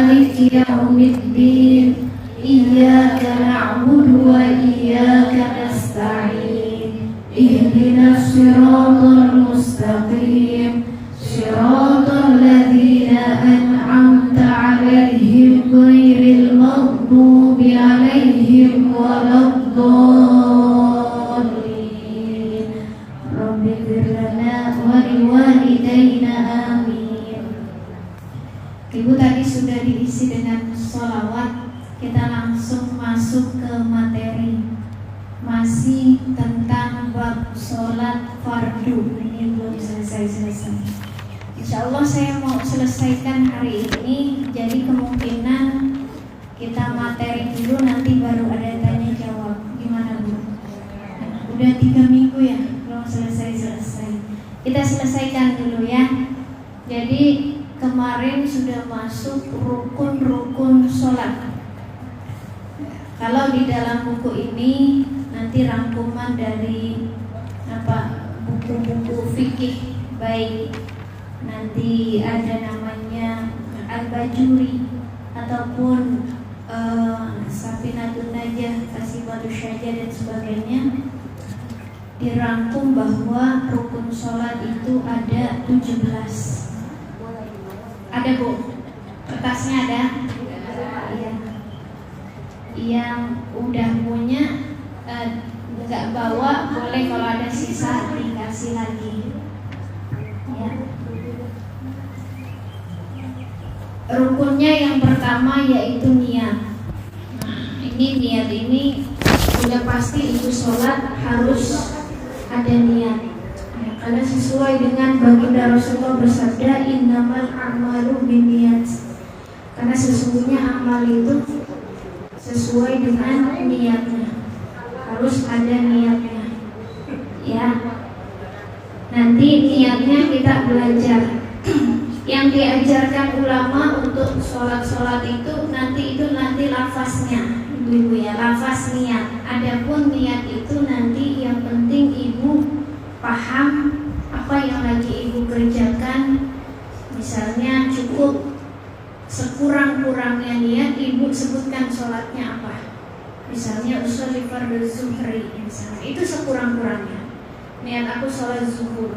مالك يوم الدين إياك نعبد وإياك نستعين اهدنا الصراط المستقيم صراط الذين أنعمت عليهم غير المغضوب عليهم ولا الضالين رب اغفر لنا ولوالدينا آمين. Ibu tadi sudah diisi dengan sholawat. Kita langsung masuk ke materi. Masih tentang bab sholat fardu. Ini belum selesai. Insya Allah saya mau selesaikan hari ini. Jadi kemungkinan kita materi dulu, nanti baru ada tanya jawab. Gimana Bu? Udah 3 minggu ya belum selesai. Kita selesaikan dulu ya. Jadi kemarin sudah masuk rukun-rukun sholat. Kalau di dalam buku ini nanti rangkuman dari buku-buku fikih, baik nanti ada namanya Al-Bajuri ataupun Safinatun Najah, Kasimatus Syajah dan sebagainya, dirangkum bahwa rukun sholat itu ada 17. Ada Bu? Kertasnya ada? Iya. Yang udah punya nggak bawa boleh, kalau ada sisa dikasih lagi ya. Rukunnya yang pertama yaitu niat. Nah, ini niat ini sudah pasti itu sholat harus ada niat ya, karena sesuai dengan baginda Rasulullah bersabda innamal a'malu binniyat, karena sesungguhnya amal itu sesuai dengan niatnya, harus ada niatnya ya. Nanti niatnya kita belajar. Yang diajarkan ulama untuk sholat itu nanti lafaznya ibu-ibu ya, lafaz niat. Adapun niat itu nanti yang penting ibu paham apa yang lagi ibu kerjakan. Misalnya cukup sekurang-kurangnya niat, ibu sebutkan sholatnya apa. Misalnya usolli fardhu zuhri, misalnya itu sekurang-kurangnya niat aku sholat zuhur.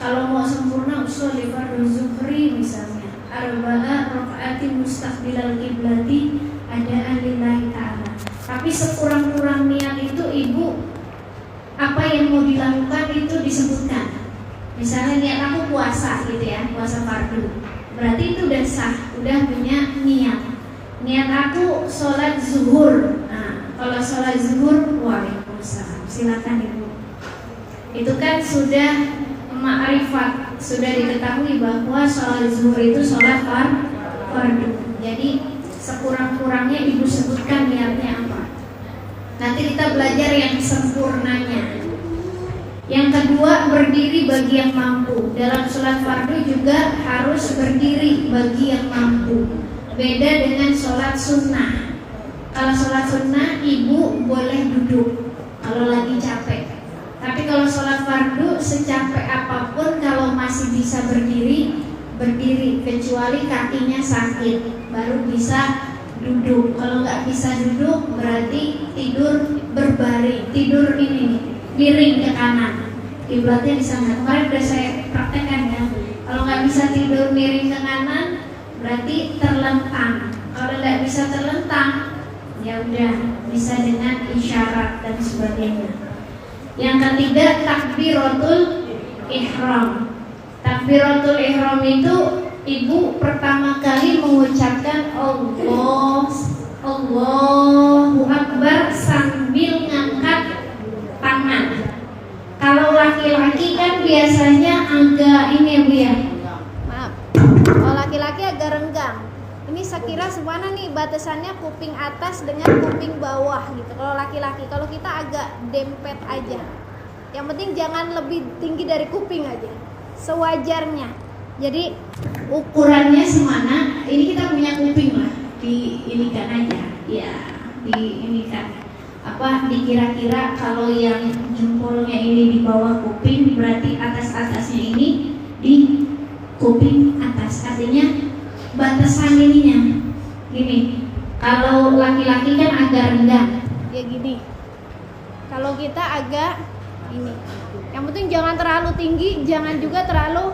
Kalau mau sempurna usolli fardhu zuhri misalnya arba'a raka'atin mustaqbilal qiblati adaan lillahi ta'ala. Tapi sekurang-kurang niat itu ibu apa yang mau dilakukan itu disebutkan. Misalnya niat aku puasa gitu ya, puasa fardu, berarti itu udah sah, udah punya niat. Niat aku sholat zuhur. Nah, kalau sholat zuhur, waalaikumsalam, silakan ibu. Itu kan sudah ma'rifat, sudah diketahui bahwa sholat zuhur itu sholat fardu. Jadi sekurang-kurangnya ibu sebutkan niatnya apa. Nanti kita belajar yang sempurnanya. Yang kedua, berdiri bagi yang mampu. Dalam sholat fardu juga harus berdiri bagi yang mampu. Beda dengan sholat sunnah. Kalau sholat sunnah ibu boleh duduk kalau lagi capek. Tapi kalau sholat fardu secapek apapun kalau masih bisa berdiri, kecuali kakinya sakit baru bisa duduk. Kalau nggak bisa duduk berarti tidur berbaring, tidur ini miring ke kanan, kiblatnya di sana. Kemarin udah saya praktekkan ya. Kalau nggak bisa tidur miring ke kanan berarti terlentang. Kalau nggak bisa terlentang ya udah bisa dengan isyarat dan sebagainya. Yang ketiga, takbiratul ihram. Takbiratul ihram itu ibu pertama kali mengucapkan Allahu Akbar sambil ngangkat tangan. Kalau laki-laki kan biasanya agak ini ya Bu ya. Maaf. Kalau laki-laki agak renggang. Ini sekira semana nih batasannya kuping atas dengan kuping bawah gitu. Kalau laki-laki, kalau kita agak dempet aja. Yang penting jangan lebih tinggi dari kuping aja, sewajarnya. Jadi ukurannya semana, ini kita punya kuping lah, diinikan aja, ya, diinikan. Dikira-kira kalau yang jempolnya ini di bawah kuping, berarti atas-atasnya ini di kuping atas. Artinya batasan ininya Gini, kalau laki-laki kan agak rendah, ya gini. Kalau kita agak ini. Yang penting jangan terlalu tinggi, jangan juga terlalu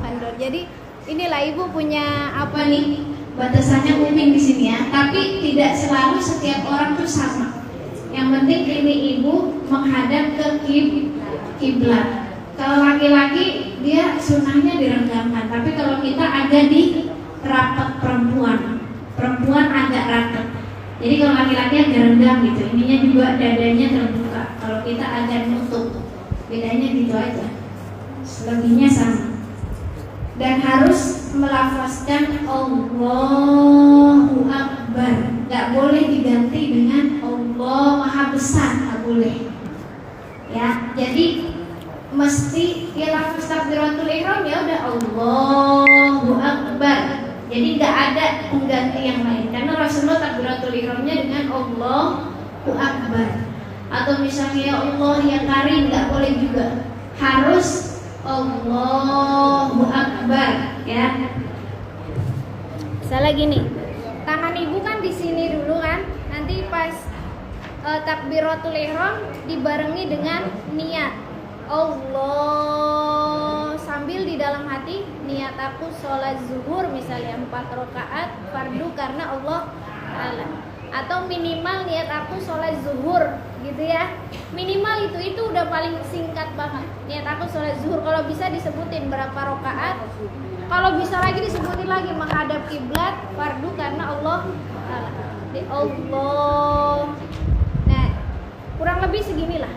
kendor. Jadi inilah ibu punya apa nih? Batasannya kuping di sini ya. Tapi tidak selalu setiap orang tuh sama. Yang penting ini ibu menghadap ke kiblat. Kalau laki-laki dia sunnahnya direnggangkan, tapi kalau kita agak di rapat perempuan agak rapat. Jadi kalau laki-laki agak renggang gitu, ininya juga dadanya terbuka. Kalau kita agak nutup, bedanya gitu aja. Selebihnya sama. Dan harus melafazkan Allahu Akbar. Gak boleh diganti dengan Allah Maha Besar, gak boleh. Ya, jadi mesti ya lafaz takbiratul ihram ya udah Allahu Akbar. Jadi nggak ada pengganti yang lain karena Rasulullah takbiratul ihramnya dengan Allahu Akbar. Atau misalnya ya Allah ya Karim nggak boleh juga, harus Allahu Akbar ya. Salah gini, tangan ibu kan di sini dulu kan, nanti pas takbiratul ihram dibarengi dengan niat Allah, sambil di dalam hati niat aku sholat zuhur misalnya 4 rakaat fardu karena Allah Ta'ala, atau minimal niat aku sholat zuhur gitu ya. Minimal itu udah paling singkat banget. Niat aku sholat zuhur, kalau bisa disebutin berapa rakaat, kalau bisa lagi disebutin lagi menghadap kiblat fardu karena Allah Ta'ala. Di Allah. Nah, kurang lebih seginilah.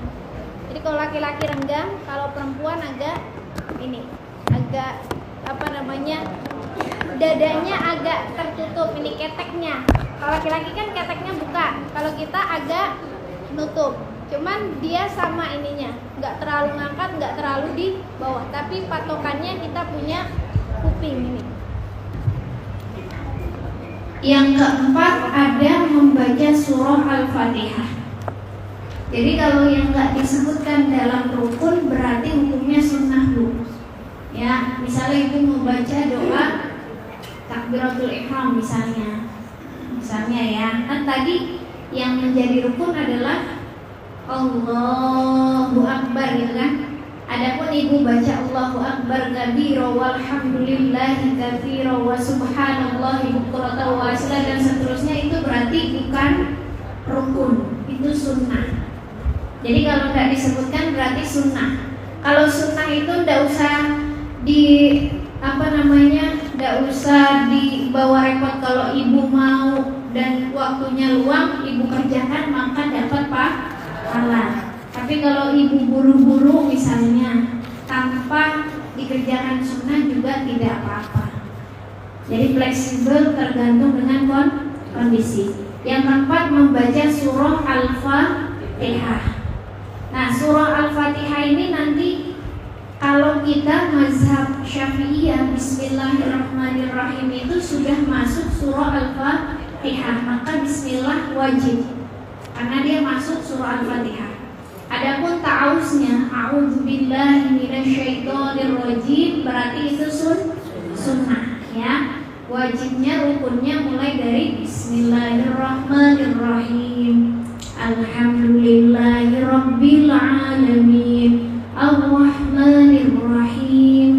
Jadi kalau laki-laki renggang, kalau perempuan agak dadanya agak tertutup, ini keteknya. Kalau laki-laki kan keteknya buka, kalau kita agak nutup. Cuman dia sama ininya, nggak terlalu ngangkat, nggak terlalu di bawah. Tapi patokannya kita punya kuping ini. Yang keempat ada membaca surah Al-Fatihah. Jadi kalau yang nggak disebutkan dalam rukun berarti hukumnya sunnah dulu. Ya, misalnya ibu mau baca doa takbiratul ihram misalnya ya, kan tadi yang menjadi rukun adalah Allahu Akbar gitu kan. Adapun ibu baca Allahu Akbar kabira walhamdulillahi katsira wa subhanallahi bukratan wa asila dan seterusnya, itu berarti bukan rukun, itu sunnah. Jadi kalau tidak disebutkan berarti sunnah. Kalau sunnah itu tidak usah tidak usah dibawa repot. Kalau ibu mau dan waktunya luang, ibu kerjakan maka dapat pahala. Tapi kalau ibu buru-buru misalnya tanpa dikerjakan sunnah juga tidak apa-apa. Jadi fleksibel tergantung dengan kondisi. Yang keempat membaca surah Al-Fatihah. Nah, surah Al-Fatihah ini nanti kalau kita mazhab Syafi'iyah Bismillahirrahmanirrahim itu sudah masuk surah Al-Fatihah, maka bismillah wajib karena dia masuk surah Al-Fatihah. Adapun ta'awuznya a'udzubillahi minasyaitonirrajim berarti itu sunnah ya. Wajibnya rukunnya mulai dari Bismillahirrahmanirrahim, Alhamdulillahi Rabbil Alamin, Ar-Rahmanir-Rahim,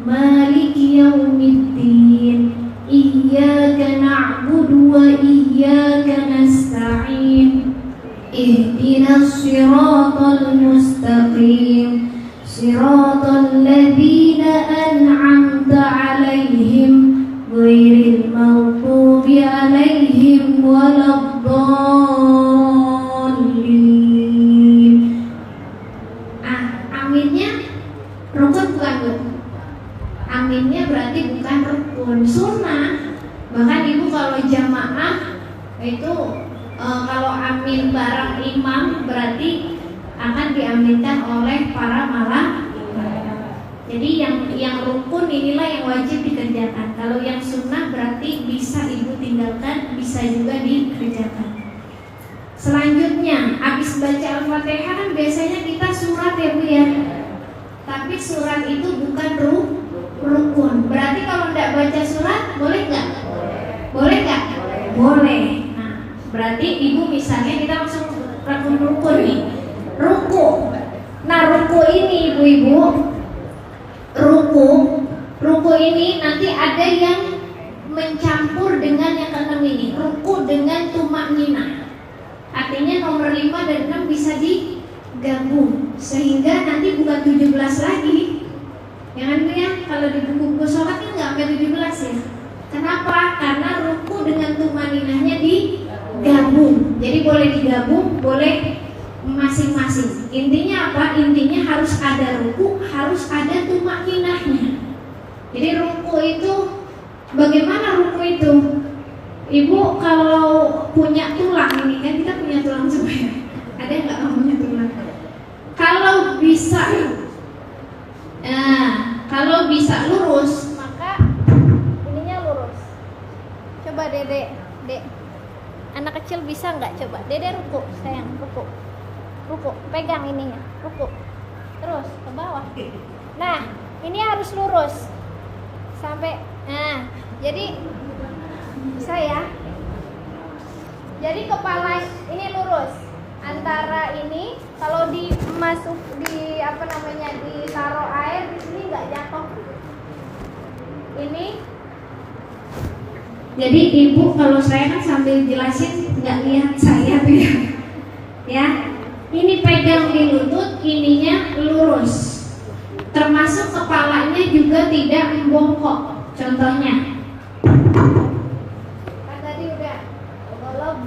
Maliki Yawmiddin, Iyyaka na'budu wa iyyaka nasta'in, Ihdinas siratal mustaqim, Siratal ladzina an'amta 'alaihim ghairil maghdubi 'alaihim waladdallin. Aminnya rukun bukan, Bu? Aminnya berarti bukan rukun, sunnah. Bahkan ibu kalau jamaah itu kalau amin bareng imam berarti akan diaminkan oleh para malaikat. Jadi yang rukun inilah yang wajib dikerjakan. Kalau yang sunnah berarti bisa ibu tinggalkan, bisa juga dikerjakan. Selanjutnya, habis baca Al-Fatihah kan biasanya kita surat ya Bu ya. Tapi surat itu bukan rukun. Berarti kalau tidak baca surat boleh nggak? Boleh nggak? Boleh. Nah, berarti ibu misalnya kita langsung rukun nih. Ruku. Nah, ruku ini ibu-ibu, ruku ini nanti ada yang mencampur dengan yang keenam ini. Ruku dengan tumakninah. Artinya nomor 5 dan 6 bisa digabung sehingga nanti bukan 17 lagi. Jangan lihat kalau di buku-buku sholat kan nggak sampai 17 ya. Kenapa? Karena ruku dengan tumakninahnya digabung. Jadi boleh digabung, boleh masing-masing. Intinya apa? Intinya harus ada ruku, harus ada tumakninahnya. Jadi ruku itu, bagaimana ruku itu? Ibu kalau punya tulang ini kan kita punya tulang semua. Ada nggak kamu punya tulang? Kalau bisa, kalau bisa lurus, maka ininya lurus. Coba dek, anak kecil bisa nggak? Coba dede ruku, sayang ruku, pegang ininya, ruku, terus ke bawah. Nah, ini harus lurus sampai. Nah, jadi saya, jadi kepala ini lurus. Antara ini kalau dimasuk di ditaruh air di sini nggak jatuh. Ini. Jadi ibu kalau saya kan sambil jelasin nggak lihat saya tuh ya. Ya, ini pegang di lutut, ininya lurus. Termasuk kepalanya juga tidak membongkok. Contohnya.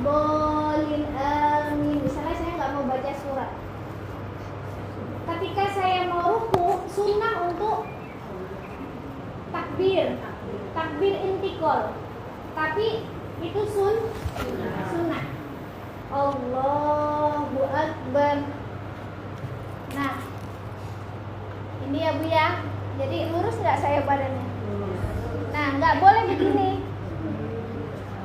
Bolin amin. Misalnya saya nggak mau baca surat. Ketika saya mau ruku, sunnah untuk takbir intikal. Tapi itu sunnah. Allahu Akbar. Nah, ini ya Bu ya. Jadi lurus nggak saya badannya? Nah, nggak boleh begini.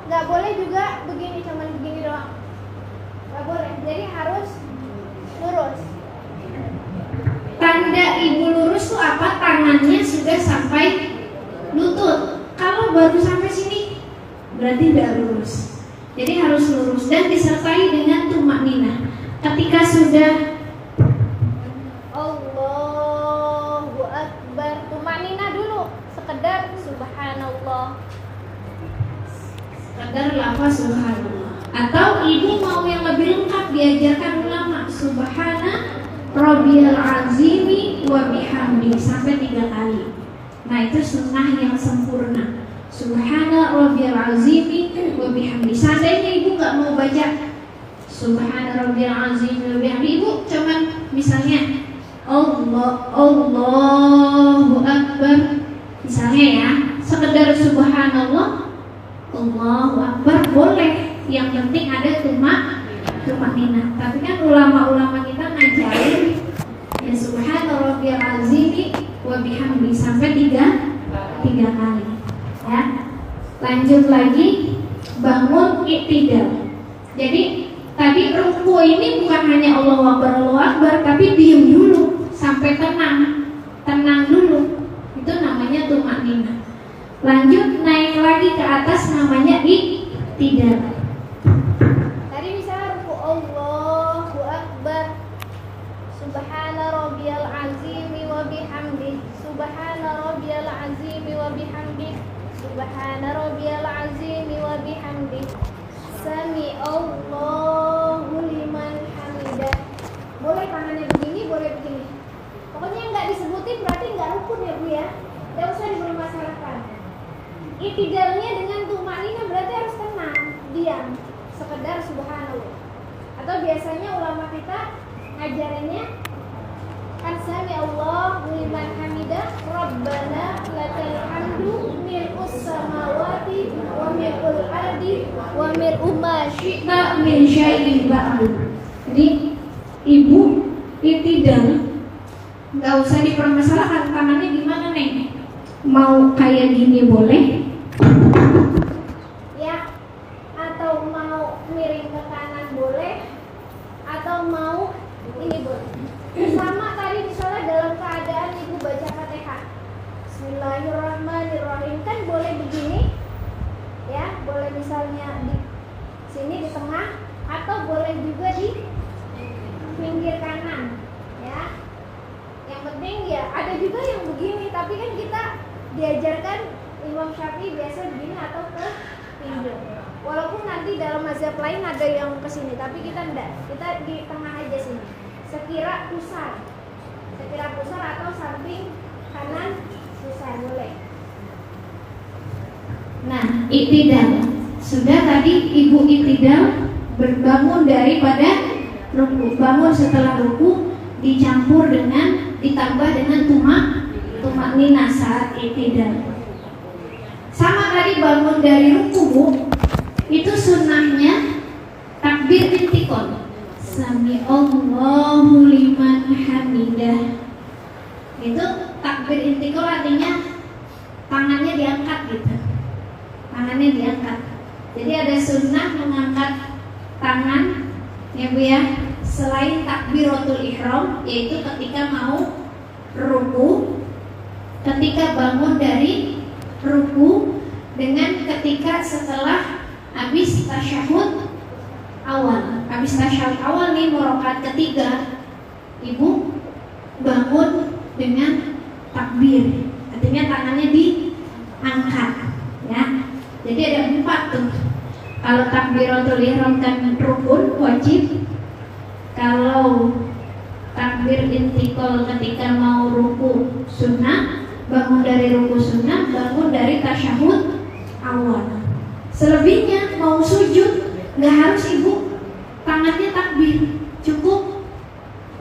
Nggak boleh juga begini, cuman begini doang. Nggak boleh, jadi harus lurus. Tanda ibu lurus tuh apa? Tangannya sudah sampai lutut. Kalau baru sampai sini, berarti tidak lurus. Jadi harus lurus dan disertai dengan tumakninah. Ketika sudah Allahu Akbar, tumakninah dulu, sekedar subhanallah. Sekedar lafaz subhanallah. Atau ibu mau yang lebih lengkap diajarkan ulama, subhana rabbiyal azimi wa bihamdi sampai 3 kali. Nah, itu sunnah yang sempurna. Subhana rabbiyal azimi wa bihamdi. Seandainya ibu nggak mau baca subhana rabbiyal azimi wa bihamdi, ibu cuman misalnya Allahu Akbar misalnya ya, sekedar subhanallah Allahu Akbar boleh, yang penting ada tumakninah. Tapi kan ulama-ulama kita ngajarin ya subhana rabbiyal azimi wa bihamdi sampai 3 kali ya. Lanjut lagi, bangun i'tidal. Jadi tadi ruku ini bukan hanya Allahu Akbar, tapi diam dulu sampai tenang dulu. Itu namanya tumakninah. Lanjut naik lagi ke atas, namanya i'tidal. Tadi misalnya ruku Allahu Akbar, subhana rabbiyal azimi wa bihamdi, subhana rabbiyal azimi wa bihamdi, subhana rabbiyal azimi wa bihamdi, sami Allahu liman hamidah. Boleh tangannya begini, boleh begini. Pokoknya nggak disebutin berarti nggak rukun ya Bu ya. Nggak usah dipermasalahkan. I'tidalnya dengan tumakninah berarti harus tenang, diam, sekedar subhanallah. Atau biasanya ulama kita ngajarinnya kan sami Allahu liman hamidah, rabbana lakal hamdu mil'us samawati wa mil'ul ardi wa mil'u ma syi'ta min syai'in ba'du. Jadi ibu i'tidal nggak usah dipermasalahkan tangannya gimana nih. Mau kayak gini boleh ya, atau mau miring ke kanan boleh, atau mau ini boleh. Sama tadi misalnya dalam keadaan ibu baca Fatihah, Bismillahirrahmanirrahim, kan boleh begini ya, boleh misalnya di sini di tengah, atau boleh juga di pinggir kanan, ya. Yang penting ya ada juga yang begini, tapi kan kita diajarkan Imam Syafi'i biasa begini atau ke pinggir. Walaupun nanti dalam mazhab lain ada yang ke sini, tapi kita enggak. Kita di tengah aja sini. Sekira pusar atau samping kanan pusar boleh. Nah, iktidal. Sudah tadi Ibu iktidal berbangun daripada ruku. Bangun setelah ruku dicampur dengan ditambah dengan tumak nina saat iktidal. Sama tadi bangun dari ruku, Bu. Itu sunnahnya takbir intikal. Sami Allahu liman hamidah. Itu takbir intikal artinya tangannya diangkat gitu. Tangannya diangkat. Jadi ada sunnah mengangkat tangan ya Bu ya, selain takbiratul ihram, yaitu ketika mau ruku, ketika bangun dari ruku, dengan ketika setelah habis tasyahud awal. Habis tasyahud awal nih mau rakaat ketiga, Ibu bangun dengan takbir, artinya tangannya diangkat ya. Jadi ada 4 tuh. Kalau takbiratul ihram kan rukun wajib. Kalau takbir intikal ketika mau ruku sunnah, bangun dari ruku sunnah, bangun dari tasyahud awal. Selebihnya mau sujud nggak harus Ibu tangannya takbir, cukup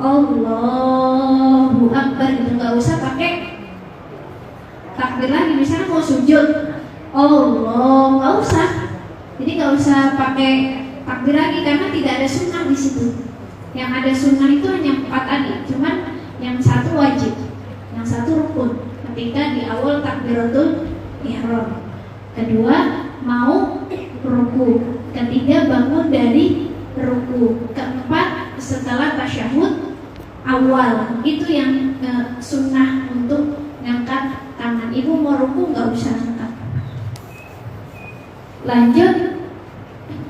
Allahu Akbar gitu, nggak usah pakai takbir lagi. Misalnya mau sujud, Allah, nggak usah. Jadi nggak usah pakai takbir lagi karena tidak ada sunnah di situ. Yang ada sunnah itu hanya 4 tadi, cuman yang satu wajib, yang satu rukun. Ketika di awal takbiratul ihram, kedua mau ruku, ketiga bangun dari ruku, keempat setelah tasyahud awal. Itu yang sunnah untuk ngangkat tangan. Ibu mau ruku nggak usah angkat. Lanjut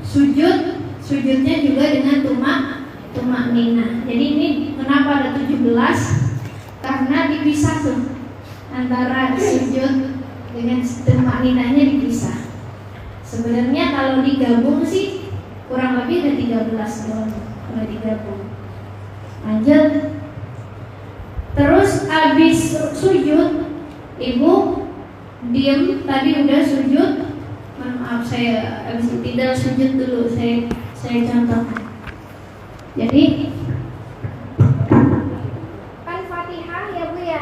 sujudnya juga dengan tumak nina. Jadi ini kenapa ada 17? Karena dipisah tuh antara sujud dengan tumak ninanya dipisah. Sebenarnya kalau digabung sih kurang lebih ada 13 doang kalau digabung. Lanjut. Terus habis sujud, Ibu diam, tadi udah sujud. Maaf, saya habis tidak sujud dulu, saya contohkan. Jadi kan Fatihah ya Bu ya.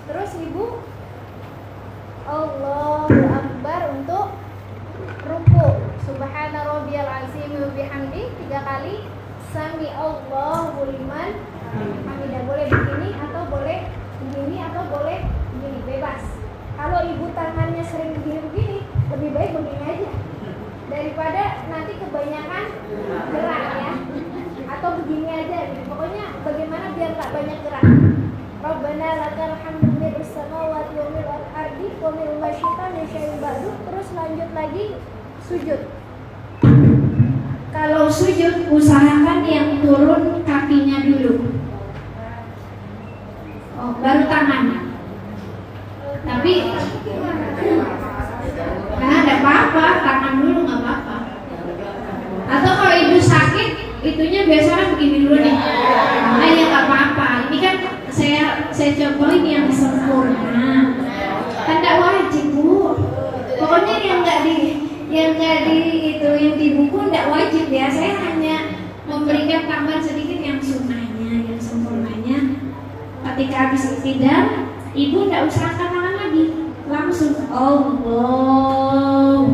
Terus Ibu Allahu Akbar untuk ruku. Subhana rabbiyal azim wa bihamdi 3 kali. Sami Allahu liman hamidah. Boleh begini atau boleh begini atau boleh begini, bebas. Kalau Ibu tangannya sering begini-begini, lebih baik begini aja daripada nanti kebanyakan gerak ya. Atau begini aja gitu. Pokoknya bagaimana biar tak banyak gerak. Rabbana lakal hamdu mil'us samawati wa mil'ul ardi wa mil'u ma syi'ta min syai'in ba'du. Terus lanjut lagi sujud. kalau sujud usahakan yang turun kakinya dulu. Baru tangan. Tapi ada apa-apa, tangan dulu nggak apa-apa. Atau kalau Ibu sakit, itunya biasanya begini dulu nih. Nah, ya nggak apa-apa. Ini kan saya contohin yang sempurna. Kan nggak wajib Bu. Pokoknya yang nggak di itu yang di buku nggak wajib ya. Saya hanya memberikan tambahan sedikit yang sunnahnya, yang sempurnanya. Ketika habis iktidal, Ibu nggak usah angkat tangan lagi, langsung Allah.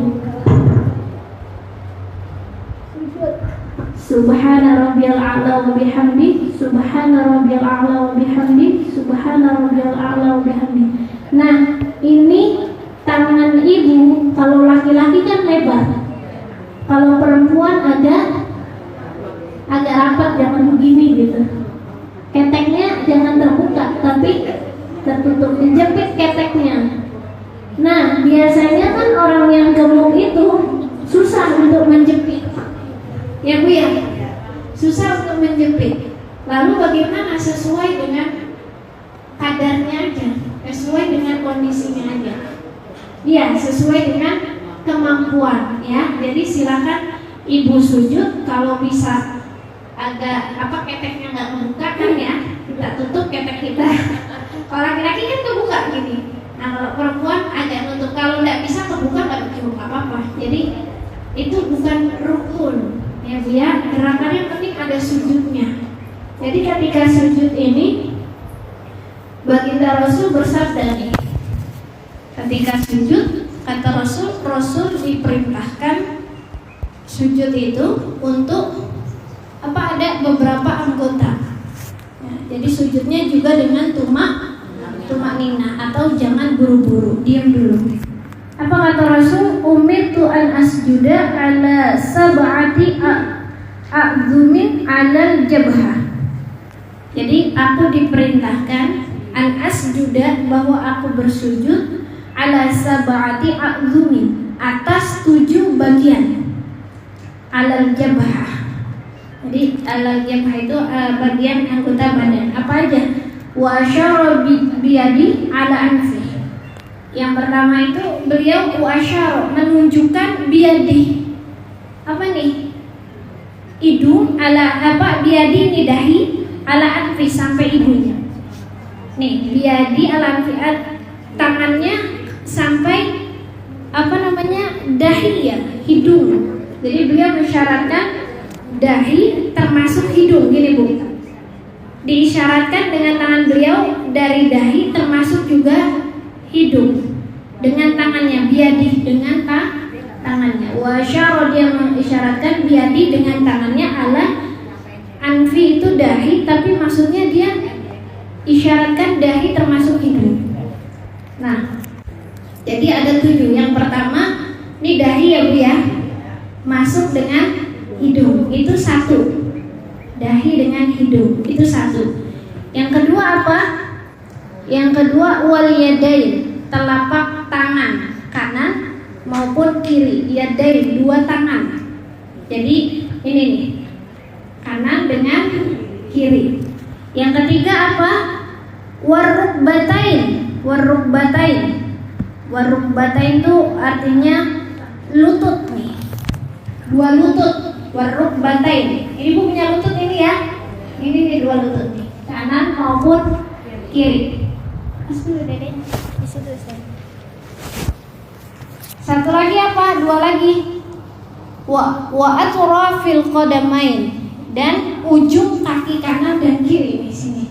Subhana rabbiyal a'la wa bihamdi, subhana rabbiyal a'la wa bihamdi, subhana rabbiyal a'la wa bihamdi. Nah, ini tangan Ibu kalau laki-laki kan lebar. Kalau perempuan agak rapat, jangan begini gitu. Keteknya jangan terbuka, tapi tertutup, dijepit keteknya. Nah, biasanya kan orang yang gemuk itu sesuai dengan kadarnya aja, sesuai dengan kondisinya aja. Iya, sesuai dengan kemampuan ya. Jadi silakan ibu sujud, kalau bisa agak keteknya nggak membuka kan ya, kita tutup ketek kita. Kalau laki-laki kan kebuka gini. Nah kalau perempuan agak nutup, kalau nggak bisa kebuka nggak apa-apa. Jadi itu bukan rukun ya Bu ya. Gerakannya penting ada sujudnya. Jadi ketika sujud ini baginda Rasul bersabda nih, ketika sujud kata Rasul diperintahkan sujud itu untuk ada beberapa anggota. Ya, jadi sujudnya juga dengan tumak nina atau jangan buru-buru, diam dulu. Apa kata Rasul? Umirtu an asjuda ala sab'ati a'dzumin 'alal jabhah. Jadi aku diperintahkan an asjuda, bahwa aku bersujud ala sab'ati a'dzumin, atas 7 bagian. Alal jabhah. Jadi alal jabhah itu bagian anggota badan. Apa aja? Wa asyara biyadi ala anfi. Yang pertama itu beliau wa asyara, menunjukkan biyadi. Apa nih? Hidung ala biyadi ini dahi ala anfi sampai hidungnya. Nih, biyadi ala anfi, tangannya sampai dahi ya, hidung. Jadi beliau mensyaratkan dahi termasuk hidung, gini Bu. Diisyaratkan dengan tangan beliau dari dahi termasuk juga hidung dengan tangannya, biadi dengan tangannya. Wa syara, dia mengisyaratkan biadi dengan tangannya, ala anfi itu dahi, tapi maksudnya dia isyaratkan dahi termasuk hidung. Nah, jadi ada 7. Yang pertama ini dahi ya Bu ya, masuk dengan hidung, itu 1. Dahi dengan hidung, itu 1. Yang kedua apa? Yang kedua wal yadain, telapak tangan kanan maupun kiri. Yadain, 2 tangan. Jadi ini nih, kanan dengan kiri. Yang ketiga apa? Warukbatain. Warukbatain itu artinya lutut nih, 2 lutut. Warukbatain. Ini Bu punya lutut ini ya. Ini nih 2 lutut nih, kanan maupun kiri. Dulu dedenya di situ saya. 1 lagi apa? 2 lagi. Wa atrafil qadamain, dan ujung kaki kanan dan kiri di sini.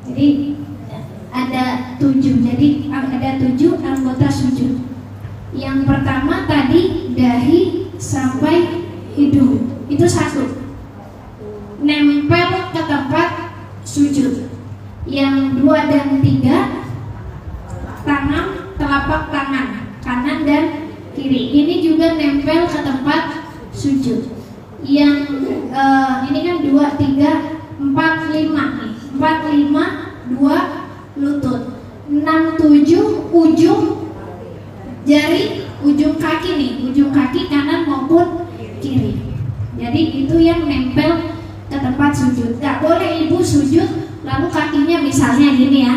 Jadi ada 7. Jadi ada 7 anggota sujud. Yang pertama tadi dahi sampai hidung, itu 1. Nempel ke tempat sujud. Yang 2 dan 3 tangan, telapak tangan kanan dan kiri, ini juga nempel ke tempat sujud. Yang ini kan 2, 3, 4, 5 nih. 4, 5, 2 lutut. 6, 7 ujung jari, ujung kaki nih, ujung kaki kanan maupun kiri. Jadi itu yang nempel ke tempat sujud. Gak boleh ibu sujud lalu kakinya misalnya gini ya,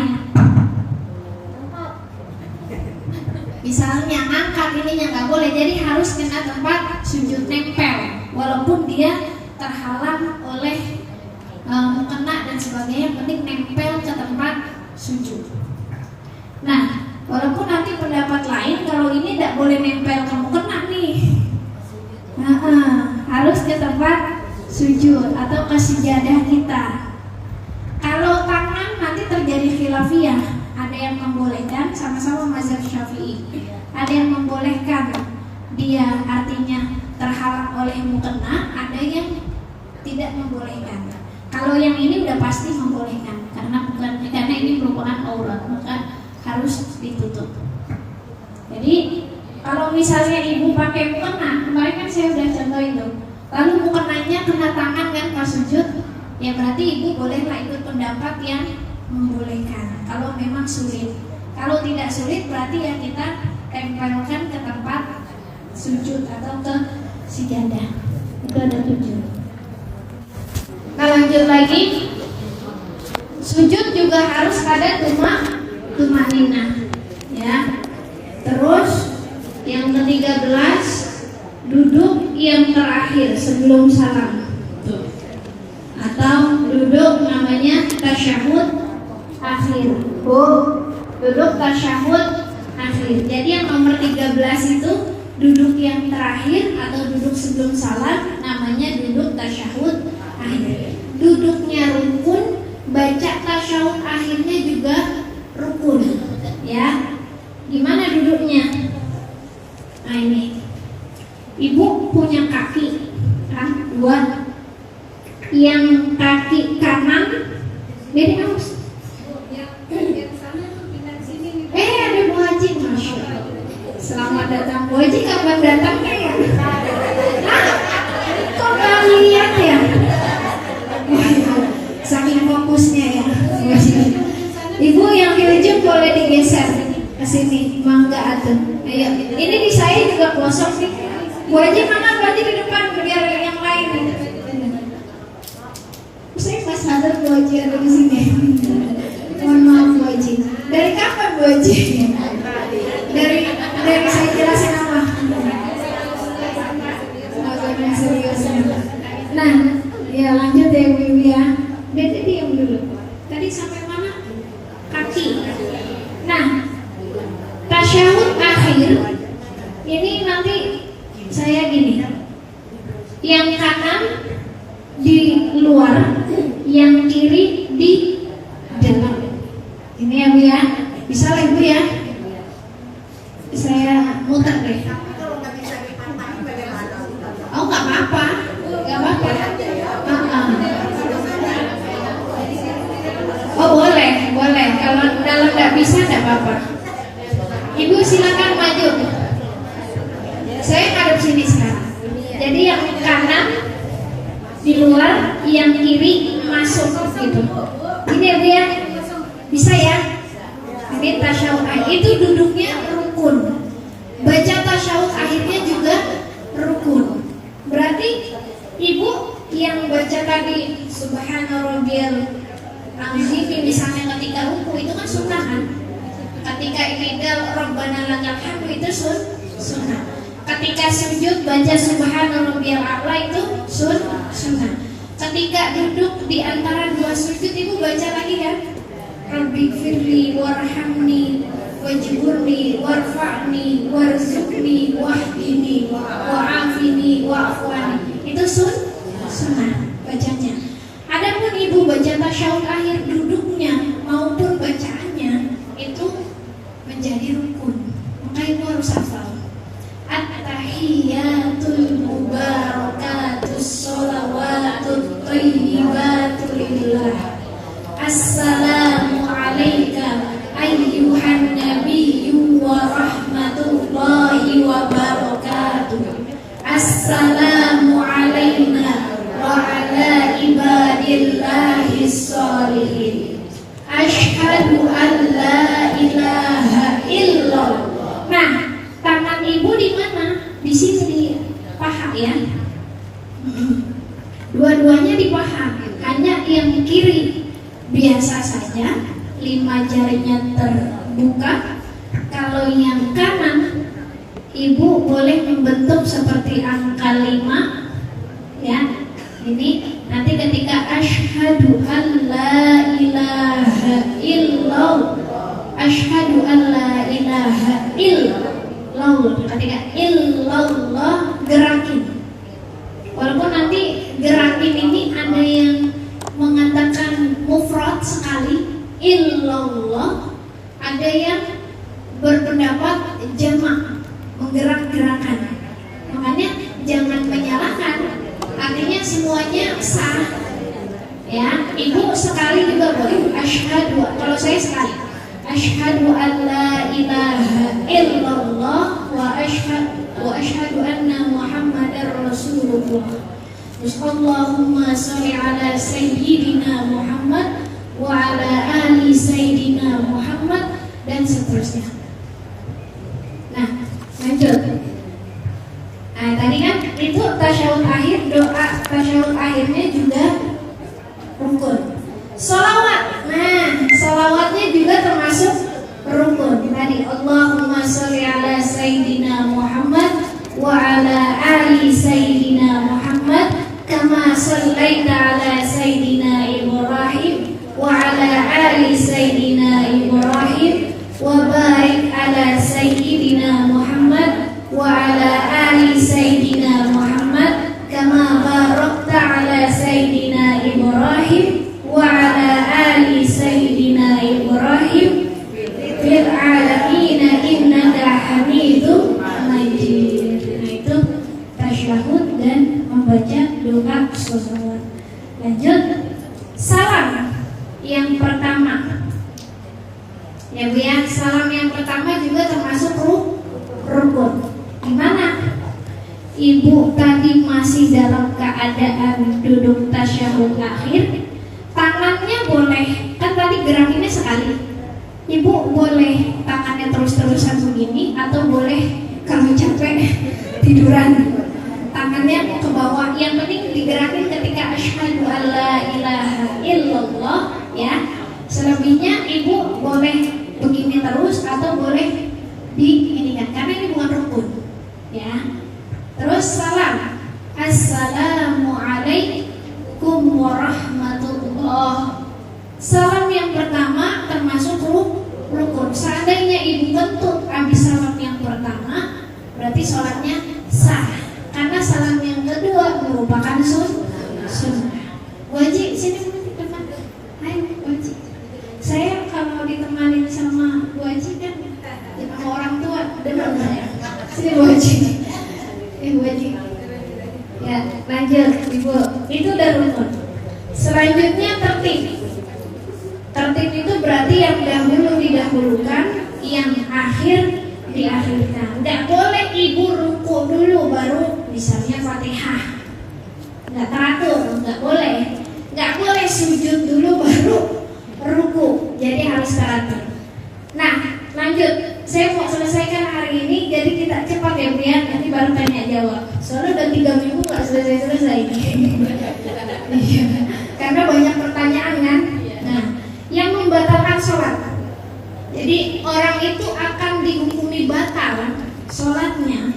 misalnya angkat ininya, nggak boleh. Jadi harus kena tempat sujud, nempel, walaupun dia terhalang oleh mukena dan sebagainya, penting nempel ke tempat sujud. Nah, walaupun nanti pendapat lain kalau ini tidak boleh nempel ke mukena nih, harus ke tempat sujud atau ke sejadah kita. Kalau tangan nanti terjadi khilafiyah, ada yang membolehkan, sama-sama mazhab Syafi'i. Ada yang membolehkan, dia artinya terhalang oleh mukena, ada yang tidak membolehkan. Kalau yang ini udah pasti membolehkan, karena ini merupakan aurat, maka harus ditutup. Jadi kalau misalnya ibu pakai mukena, kemarin kan saya udah contohin tuh, lalu mukenanya kena tangan kan pas sujud, ya berarti ibu bolehlah ikut pendapat yang membolehkan. Kalau memang sulit, kalau tidak sulit berarti ya kita tempelkan ke tempat sujud atau ke sejadah. Itu ada 7. Nah lanjut lagi, Sujud juga harus ada tumanina, ya. Terus yang ke-13, duduk yang terakhir sebelum salam. Tuh. Atau duduk namanya tasyahud akhir. Duduk tasyahud akhir. Jadi yang nomor 13 itu duduk yang terakhir atau duduk sebelum salam, namanya duduk tasyahud akhir. Duduknya rukun, baca tasyahud akhirnya juga rukun, ya. Gimana duduknya? Nah ini, ibu punya kaki kan, 2. Yang kaki kanan beda aus. Ada Bu Haji, Masya Allah. Selamat datang Bu Haji, kapan datangnya ya? Kok gak lihat ya? Saking fokusnya ya. Ibu yang di ujung boleh digeser ke sini, mangga atuh. Ayo, ini di saya juga kosong nih. Bu Haji mana? Bu Haji di depan biar yang lain nih. Saya pas sadar Bu Haji ada di sini. Mohon maaf Bu Haji. Dari kapan Bu Haji? Dari saya jelasin apa? Agak serius. Nah, ya lanjut ya Bu ya. Beda diam dulu. Tadi sampai mana? Kaki. Nah, tasyahud akhir ini nanti saya gini. Yang kanan di luar, yang kiri di dalam. Ini ya Bu ya. Bisa lah Ibu ya. Saya muter deh. Oh nggak apa-apa, nggak apa-apa. Oh boleh. Kalau nggak bisa nggak apa-apa. Ibu silakan maju. Saya ngadep sini sekarang. Jadi yang kanan di luar, yang kiri masuk gitu. Ini ya Bu ya. Bisa ya? Ini tasyahud akhir itu duduknya rukun. Baca tasyahud akhirnya juga rukun. Berarti ibu yang baca tadi Subhana rabbiyal azim misalnya ketika ruku itu kan sunnah kan? Ketika i'tidal Rabbana lakal hamdu itu sunnah. Ketika sujud baca Subhana rabbiyal a'la itu sunnah. Ketika duduk di antara 2 sujud ibu baca lagi kan? Rabbi firli warhamni wajburni warfa'ni warzuqni wahdini wa'afini wa'afwani. Itu sunnah bacanya. Adapun ibu baca tasyahud akhir duduknya maupun bacaannya itu menjadi rukun. Maka ibu harus hafal. At-tahiyatul mubarakatus sholawatut thayyibatu lillah. Assalamu alayka ayyuhan nabiyyu wa rahmatullahi wa barakatuh. Assalamu alayna wa ala ibadillahi sholihin. Asyhadu an la ilaha illallah. Nah, tangan ibu di mana? Di sini di paha ya. Dua-duanya di paha. Hanya yang kiri biasa saja, 5 jarinya terbuka. Kalau yang kanan, ibu boleh membentuk seperti angka 5, ya. Ini nanti ketika asyhadu an la ilaha illallah, asyhadu an la ilaha illallah, ketika illallah gerakin. Walaupun nanti gerakin ini ada yang mengatakan mufrad sekali illallah, ada yang berpendapat jamak menggerak-gerakan. Makanya jangan menyalahkan, artinya semuanya sah ya. Ibu sekali juga boleh asyhadu, kalau saya sekali asyhadu an la ilaha illallah wa asyhadu anna muhammadar rasulullah. Allahumma sholli ala sayyidina Muhammad wa ala ali sayyidina Muhammad dan seterusnya. Nah, lanjut. Nah, tadi kan itu tasyahud akhir, doa tasyahud akhirnya juga rukun. Sholawat. Nah, salawatnya juga termasuk rukun. Tadi Allahumma sholli ala Sayyidina Muhammad wa ala ali Sayyidina Muhammad kama shallaita ala Sayyidina Ibrahim wa ala ali Sayyidina Ibrahim wa barik ala Sayyidina Muhammad wa ala ali Sayyidina Muhammad kama barakta ala Sayyidina Ibrahim wa ala ali Sayyidina Ibrahim fil alamin innaka Hamidum Majid. Nah, itu tasyahud dan membaca doa sholawat. Lanjut, salam yang pertama. Ya Bu ya, salam yang pertama juga termasuk rukun. Gimana? Ibu tadi masih dalam keadaan duduk tasyahud akhir, tangannya boleh, kan tadi gerakinnya sekali. Ibu boleh tangannya terus-terusan begini atau boleh kalau capek tiduran tangannya ke bawah. Yang penting digerakin ketika asyhadu alla ilaha illallah ya. Selebihnya ibu boleh begini terus atau boleh diinikan karena ini bukan rukun ya. Terus salam, assalamualaikum warahmatullah. Salam yang pertama termasuk rukun. Seandainya ibu kentut habis salam yang pertama, berarti sholatnya sah. Karena salam yang kedua merupakan sunnah. Wajib sini teman. Hai wajib. Saya kalau ditemani sama wajib kan sama orang tua dengar saya. Sini wajib. Wajib. Ya, lanjut Ibu. Itu udah rukun. Selanjutnya tertib. Tertib itu berarti yang dahulu didahulukan, yang akhir diakhirkan. Nggak boleh ibu ruku dulu baru misalnya Fatihah. Nggak teratur, nggak boleh. Nggak boleh sujud dulu baru ruku. Jadi harus teratur. Nah, lanjut. Saya mau selesaikan hari ini, jadi kita cepat ya Bu ya. Nanti baru tanya jawab. Soalnya udah 3 minggu nggak selesai. Karena banyak pertanyaan kan. Nah, yang membatalkan sholat. Jadi orang itu akan dihukumi batal sholatnya.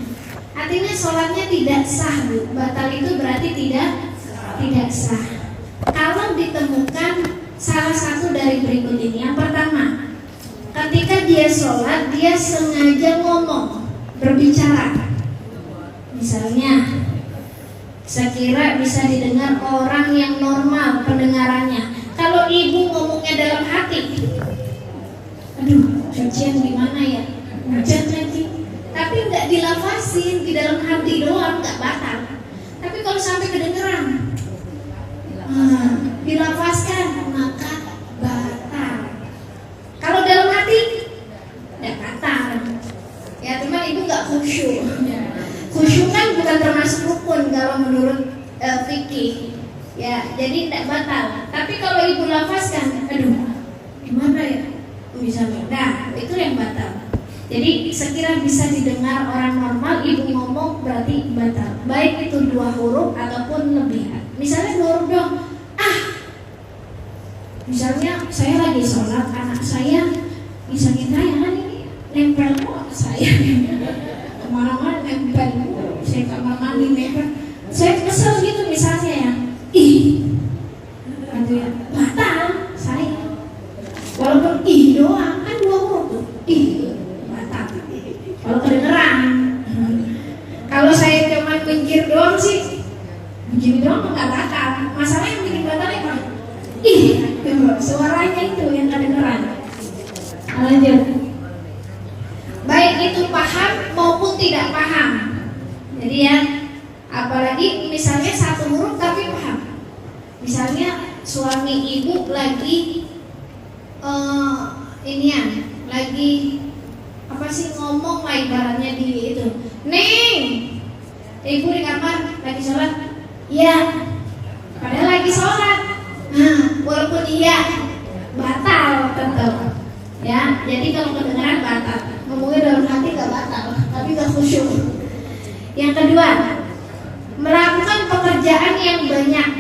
Artinya sholatnya tidak sah Bu. Batal itu berarti tidak sah. Kalau ditemukan salah satu dari berikut ini. Yang pertama, ketika dia sholat dia sengaja ngomong, berbicara. Misalnya, sekira bisa didengar orang yang normal pendengarannya. Kalau ibu ngomongnya dalam hati, aduh cucian gimana ya, hujan lagi, tapi nggak dilafasin, di dalam hati doang, nggak batal. Tapi kalau sampai kedengeran, dilafaskan, maka batal. Kalau dalam hati, nggak batal. Ya teman, ibu nggak khusyuk. Khusyuk kan bukan termasuk rukun kalau menurut fikih. Ya, jadi tidak batal. Tapi kalau ibu lafazkan, aduh, gimana ya? Bisa beda. Itu yang batal. Jadi sekira bisa didengar orang normal, ibu ngomong berarti batal. Baik itu 2 huruf ataupun lebih. Misalnya 2 huruf dong. Misalnya saya lagi sholat, anak saya misalnya saya kan ini nempel kok saya. Kemana-mana nempel. Saya kamar mandi nempel. Saya kesel gitu misalnya ya. Gitu ya, batal saya. Walaupun doang kan 2 huruf tuh. Batal. Kalau kedengeran. Kalau saya cuma mikir doang sih, begini doang nggak batal. Masalah yang bikin batal apa? Suaranya itu yang kedengeran. Lanjut. Baik itu paham maupun tidak paham. Jadi ya, apalagi misalnya 1 huruf tapi paham. Misalnya suami ibu lagi lagi apa sih ngomong lah ibaratnya di itu. Neng, ibu di kamar lagi sholat. Iya. Padahal lagi sholat. Nah, walaupun iya batal tetap. Ya, jadi kalau kedengaran batal. Ngomongnya dalam hati gak batal, tapi gak khusyuk. Yang kedua, melakukan pekerjaan yang banyak.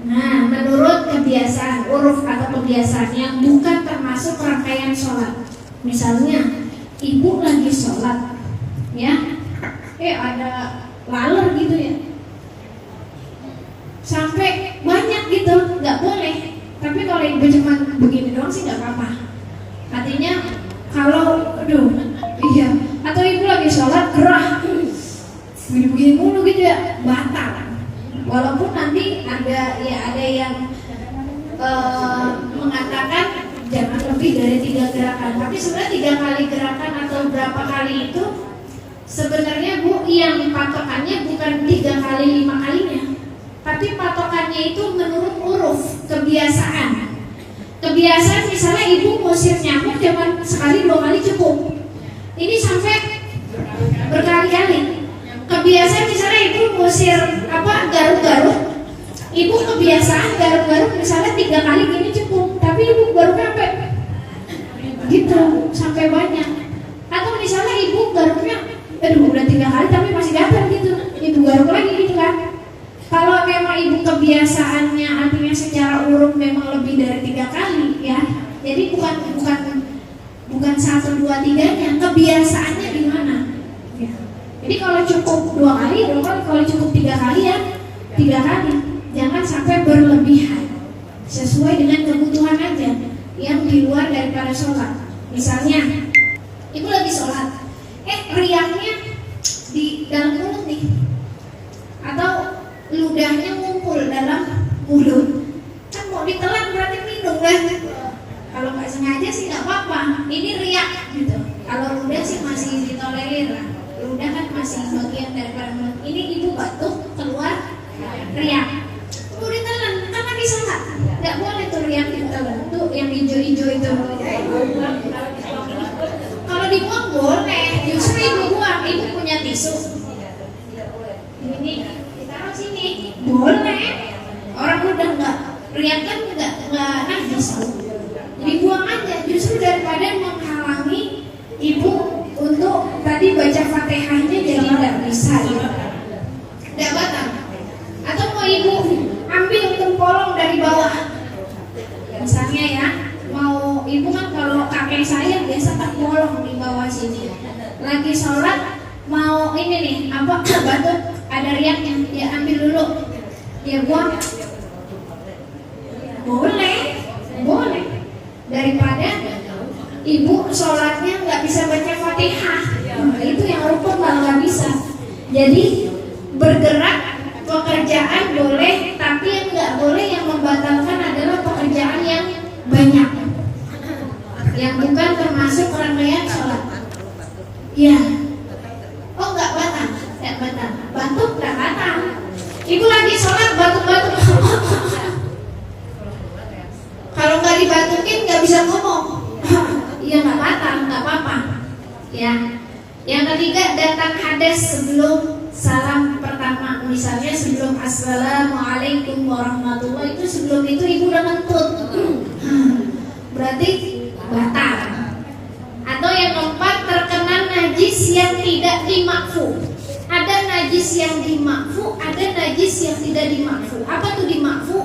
Nah, menurut kebiasaan, uruf atau kebiasaan yang bukan termasuk rangkaian sholat. Misalnya, ibu lagi sholat, ya, ada laler gitu ya, sampai banyak gitu, nggak boleh. Tapi kalau ibu cuma begini doang sih nggak apa-apa. Artinya, kalau, iya, atau ibu lagi sholat gerah, begini mulu gitu ya, batal. Walaupun nanti ada yang mengatakan jangan lebih dari 3 gerakan, tapi sebenarnya 3 kali gerakan atau berapa kali itu sebenarnya Bu, yang patokannya bukan 3 kali 5 kalinya, tapi patokannya itu menurut uruf, kebiasaan. Kebiasaan misalnya ibu ngusir nyamuk cuma sekali 2 kali cukup. Ini sampai berkali-kali. Kebiasaan misalnya ibu ngusir garuk-garuk, ibu kebiasaan garuk-garuk misalnya 3 kali gini cukup, tapi ibu baru capek gitu sampai banyak. Atau misalnya ibu garuknya udah 3 kali tapi masih gatal gitu, ibu garuk lagi gitu kan. Kalau memang ibu kebiasaannya artinya secara urut memang lebih dari 3 kali ya, jadi bukan 1, 2, 3-nya, kebiasaannya di mana ya. Jadi kalau cukup 2 kali, kalau cukup 3 kali ya 3 kali, jangan sampai berlebihan, sesuai dengan kebutuhan aja yang di luar daripada sholat. Misalnya ibu lagi sholat, riaknya di dalam mulut nih, atau ludahnya ngumpul dalam mulut, kan mau ditelan berarti minum kan. Kalau nggak sengaja sih nggak apa-apa, ini riak gitu. Kalau ludah sih masih ditolerir, ludah kan masih bagian daripada mulut. Ini ibu batuk keluar riak, mau ditelan kan lagi sholat, nggak boleh tuh riak ditelan. Tuh yang hijau-hijau itu kalau dibuang boleh, justru ibu buang. Ibu punya tisu, ini ditaruh sini, boleh. Orang udah nggak riak kan nggak najis, dibuang aja. Justru daripada menghalangi ibu untuk tadi baca Fatihahnya jadi nggak bisa ya, nggak batal. Atau mau ibu ambil tempolong dari bawah, misalnya ya, mau ibu kan kalau kakek saya biasa tempolong di bawah sini, lagi sholat mau ini nih batuk ada riaknya, dia ambil dulu, dia buang, boleh. Daripada ibu sholatnya nggak bisa baca Fatihah, itu yang rukun kalau nggak bisa. Jadi bergerak pekerjaan boleh, tapi yang nggak boleh, yang membatalkan adalah pekerjaan yang banyak, yang bukan termasuk rangkaian sholat. Ya, nggak batal, batuk nggak batal. Ibu lagi sholat batuk-batuk, kalau nggak dibatukin nggak bisa ngomong, iya nggak batal, nggak apa-apa. Ya, yang ketiga datang hadas sebelum salam pertama, misalnya sebelum assalamualaikum warahmatullahi, itu sebelum itu ibu udah ngentut, berarti batal. Atau yang keempat, terkena najis yang tidak dimakfu. Ada najis yang dimakfu, ada najis yang tidak dimakfu. Apa tuh dimakfu?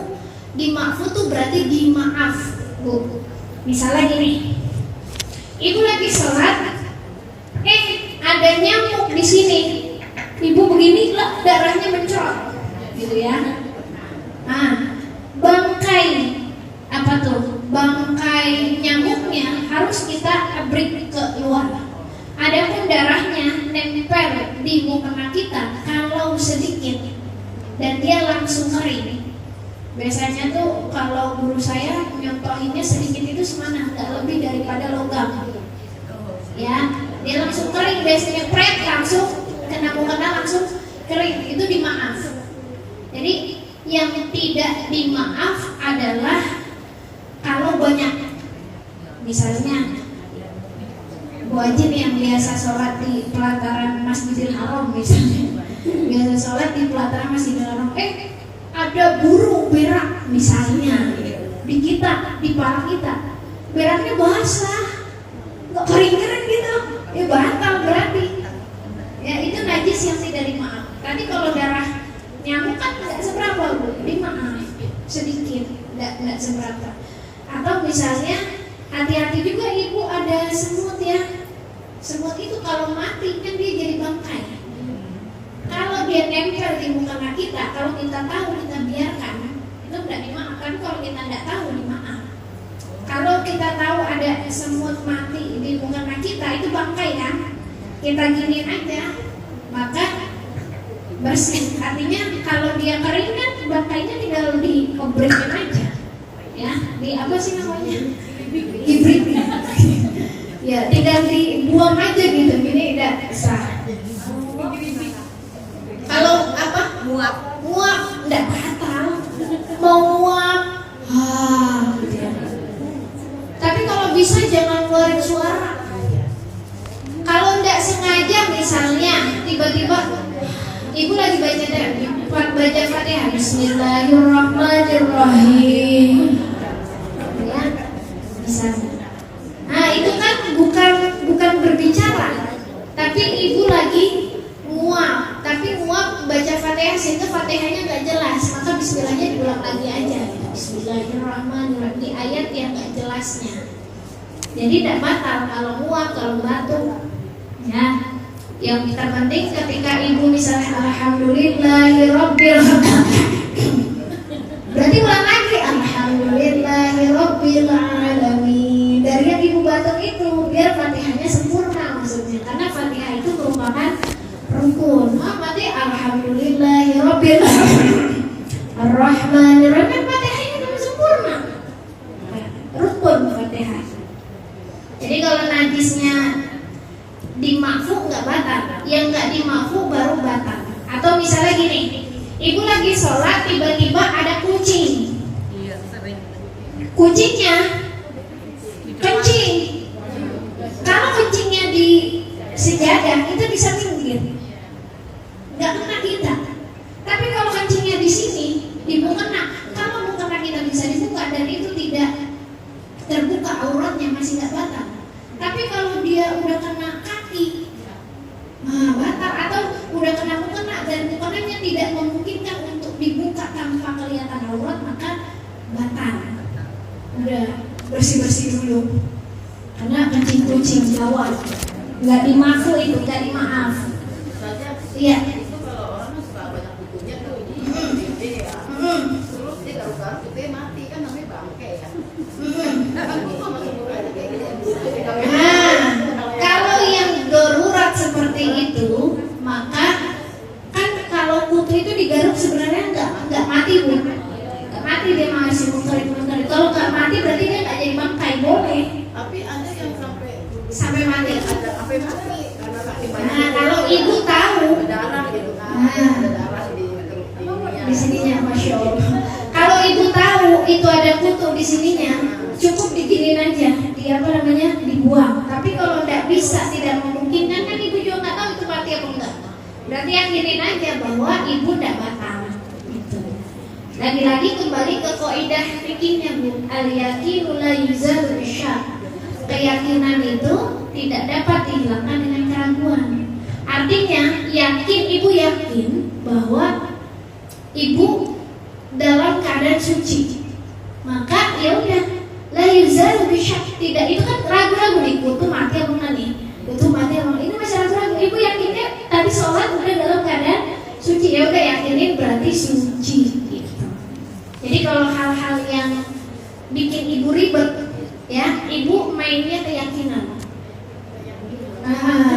Dimakfu tuh berarti dimaaf, Bu. Misalnya gini, ibu lagi sholat, ada nyamuk di sini. Ibu begini lah, darahnya mencorot, gitu ya. Nah, bangkai bangkai nyamuknya harus kita break ke luar. Adapun darahnya nempel di mukena kita kalau sedikit dan dia langsung kering. Biasanya tuh kalau guru saya nyontohinnya sedikit itu semana, nggak lebih daripada logam. Ya, dia langsung kering, biasanya langsung kena mukena langsung kering, itu dimaaf. Jadi yang tidak dimaaf adalah kalau banyak, misalnya Bu Ajin yang biasa sholat di pelataran Masjidil Haram misalnya, biasa sholat di pelataran Masjidil Haram, ada burung berak misalnya di kita, di kepala kita, beraknya basah, nggak kering-kering gitu, ya batal berarti. Ya itu najis yang tidak dimaaf. Tadi kalau darah nyamuk kan nggak seberapa, Bu, dimaaf. sedikit, enggak seberapa. Atau misalnya hati-hati juga ibu, ada semut ya. Semut itu kalau mati kan dia jadi bangkai. Kalau dia nempel di muka kita, kalau kita tahu kita biarkan, itu enggak dimaafkan. Kalau kita enggak tahu dimaaf. Kalau kita tahu ada semut mati di muka kita, itu bangkai kan? Kita giniin aja, maka bersih. Artinya kalau dia kering kan bangkainya tinggal dikobrikin aja. Ya, di apa sih namanya? Hibrid. Ya, tinggal dibuang aja gitu. Gini tidak sah. Kalau apa? Muap enggak batal. Mau muap, gitu ya. Tapi kalau bisa jangan keluarin suara. Kalau enggak sengaja misalnya tiba-tiba ibu lagi baca Fatihah, Bismillahirrahmanirrahim. Ya, misalnya. Nah, itu kan bukan berbicara, tapi ibu lagi nguap, tapi nguap baca Fatihah sehingga Fatihahnya nggak jelas, maka Bismillahnya diulang lagi aja. Bismillahirrahmanirrahim di ayat yang nggak jelasnya. Jadi tidak batal kalau nguap, kalau batuk. Ya, yang terpenting ketika ibu misalnya alhamdulillahirabbil berarti ulang lagi alhamdulillahirabbil alamin. Dari yang ibu batuk itu biar Fatihahnya sempurna maksudnya, karena Fatihah itu merupakan rukun. Berarti alhamdulillahirabbil arrahmanirrahim, kan Fatihahnya itu sempurna. Rukun Fatihah. Jadi kalau najisnya dimakfu nggak batal, yang nggak dimakfu baru batal. Atau misalnya gini, ibu lagi sholat tiba-tiba ada kucing, kucingnya kencing. Kalau kencingnya di sejadah itu bisa minggir, nggak kena kita. Tapi kalau kencingnya di sini, di mukena, kalau mukena kita bisa dibuka dan itu tidak terbuka auratnya, masih nggak batal. Tapi kalau dia udah kena kaki, batal. Atau udah kena mukena dan mukenanya tidak memungkinkan untuk dibuka tanpa kelihatan aurat, maka batal. Udah bersih-bersih dulu, karena kencing kucing Jawa nggak dimaafkan, itu nggak dimaaf. Iya. Itu kalau orang suka banyak kutunya tuh, gede ya. Terus dia garuk-garuk kutunya mati, kan namanya bangke ya. Kalau yang darurat seperti itu, maka kan kalau kutu itu digaruk sebenarnya nggak mati bu, nggak mati, dia masih mengkerik. Kalau nggak mati berarti dia nggak jadi bangkai, boleh. Tapi ada yang sampai mati. Ada sampai mati karena saking banyak. Nah, kalau ibu tahu berdarah gitu kan, ada darah di sininya, masya Allah. Kalau ibu tahu itu ada kutu di sininya, cukup diginin aja, dibuang. Tapi kalau tidak bisa, tidak memungkinkan, kan ibu juga nggak tahu itu mati apa enggak. Berarti yakinin aja bahwa ibu tidak batal. Gitu. Lagi-lagi kembali ke kaidah fikihnya bu, al-yaqinu la yuzalu bisyak. Keyakinan itu tidak dapat dihilangkan dengan keraguan. Artinya yakin, ibu yakin bahwa ibu dalam keadaan suci, maka ya udah, la yuzalu bisyak. Tidak, itu kan ragu-ragu nih, kutu mati apa enggak nih, kutu mati apa enggak, ini masih ragu-ragu. Ibu yakinnya tadi sholat udah dalam keadaan suci, ya udah yakinin berarti suci gitu. Jadi kalau hal-hal yang bikin ibu ribet, ya ibu mainnya keyakinan.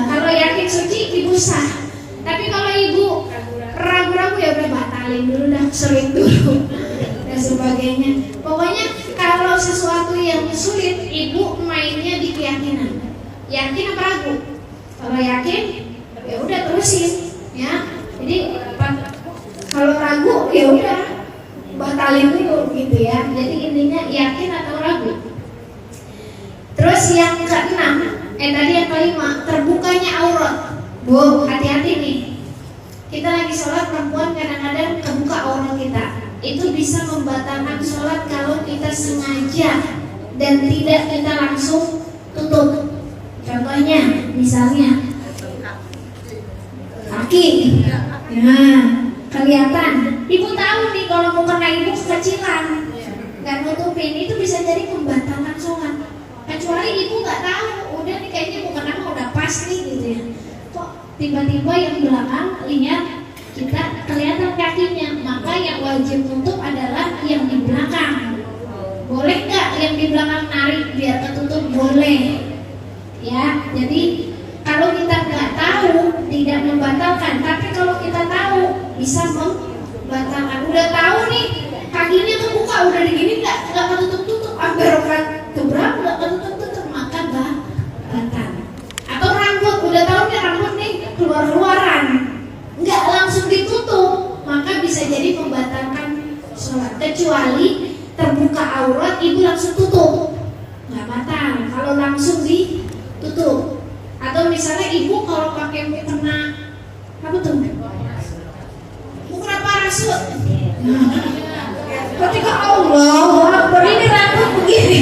Kalau yakin suci ibu sah. Tapi kalau ibu ragu-ragu, ya udah batalin dulu dah, sulit dulu dan sebagainya. Pokoknya kalau sesuatu yang sulit, ibu mainnya di keyakinan. Yakin apa ragu? Kalau yakin, ya udah terusin, ya. Jadi kalau ragu, ya udah batalin dulu gitu ya. Jadi intinya yakin atau ragu. Terus yang keenam, tadi yang kelima, terbukanya aurat. Bu, hati-hati nih. Kita lagi sholat, perempuan kadang-kadang kebuka aurat kita. Itu bisa membatalkan sholat kalau kita sengaja dan tidak kita langsung tutup. Contohnya, misalnya kaki, nah kelihatan. Ibu tahu nih kalau mau kena ibu kecilan, nggak nutupin, itu bisa jadi pembatalan sholat. Kecuali ibu nggak tahu, udah nih kayaknya bukan apa udah pas nih gitu ya. Kok tiba-tiba yang belakang lihat kita kelihatan kakinya, maka yang wajib tutup adalah yang di belakang. Boleh nggak yang di belakang narik biar ketutup? Boleh. Ya, jadi kalau kita nggak tahu tidak membatalkan, tapi kalau kita tahu bisa membatalkan. Udah tahu nih kakinya kebuka, udah digini nggak ketutup-tutup, berokat keberapa nggak ketutup-tutup, maka batal. Atau rambut, udah tahu nih rambut nih keluar-keluaran, nggak langsung ditutup, maka bisa jadi membatalkan sholat. Kecuali terbuka aurat, ibu langsung tutup, nggak batal. Kalau langsung ditutup, atau misalnya ibu kalau pakai mukena apa tuh? Mukena parasut. Ketika Allah ini rambut begini,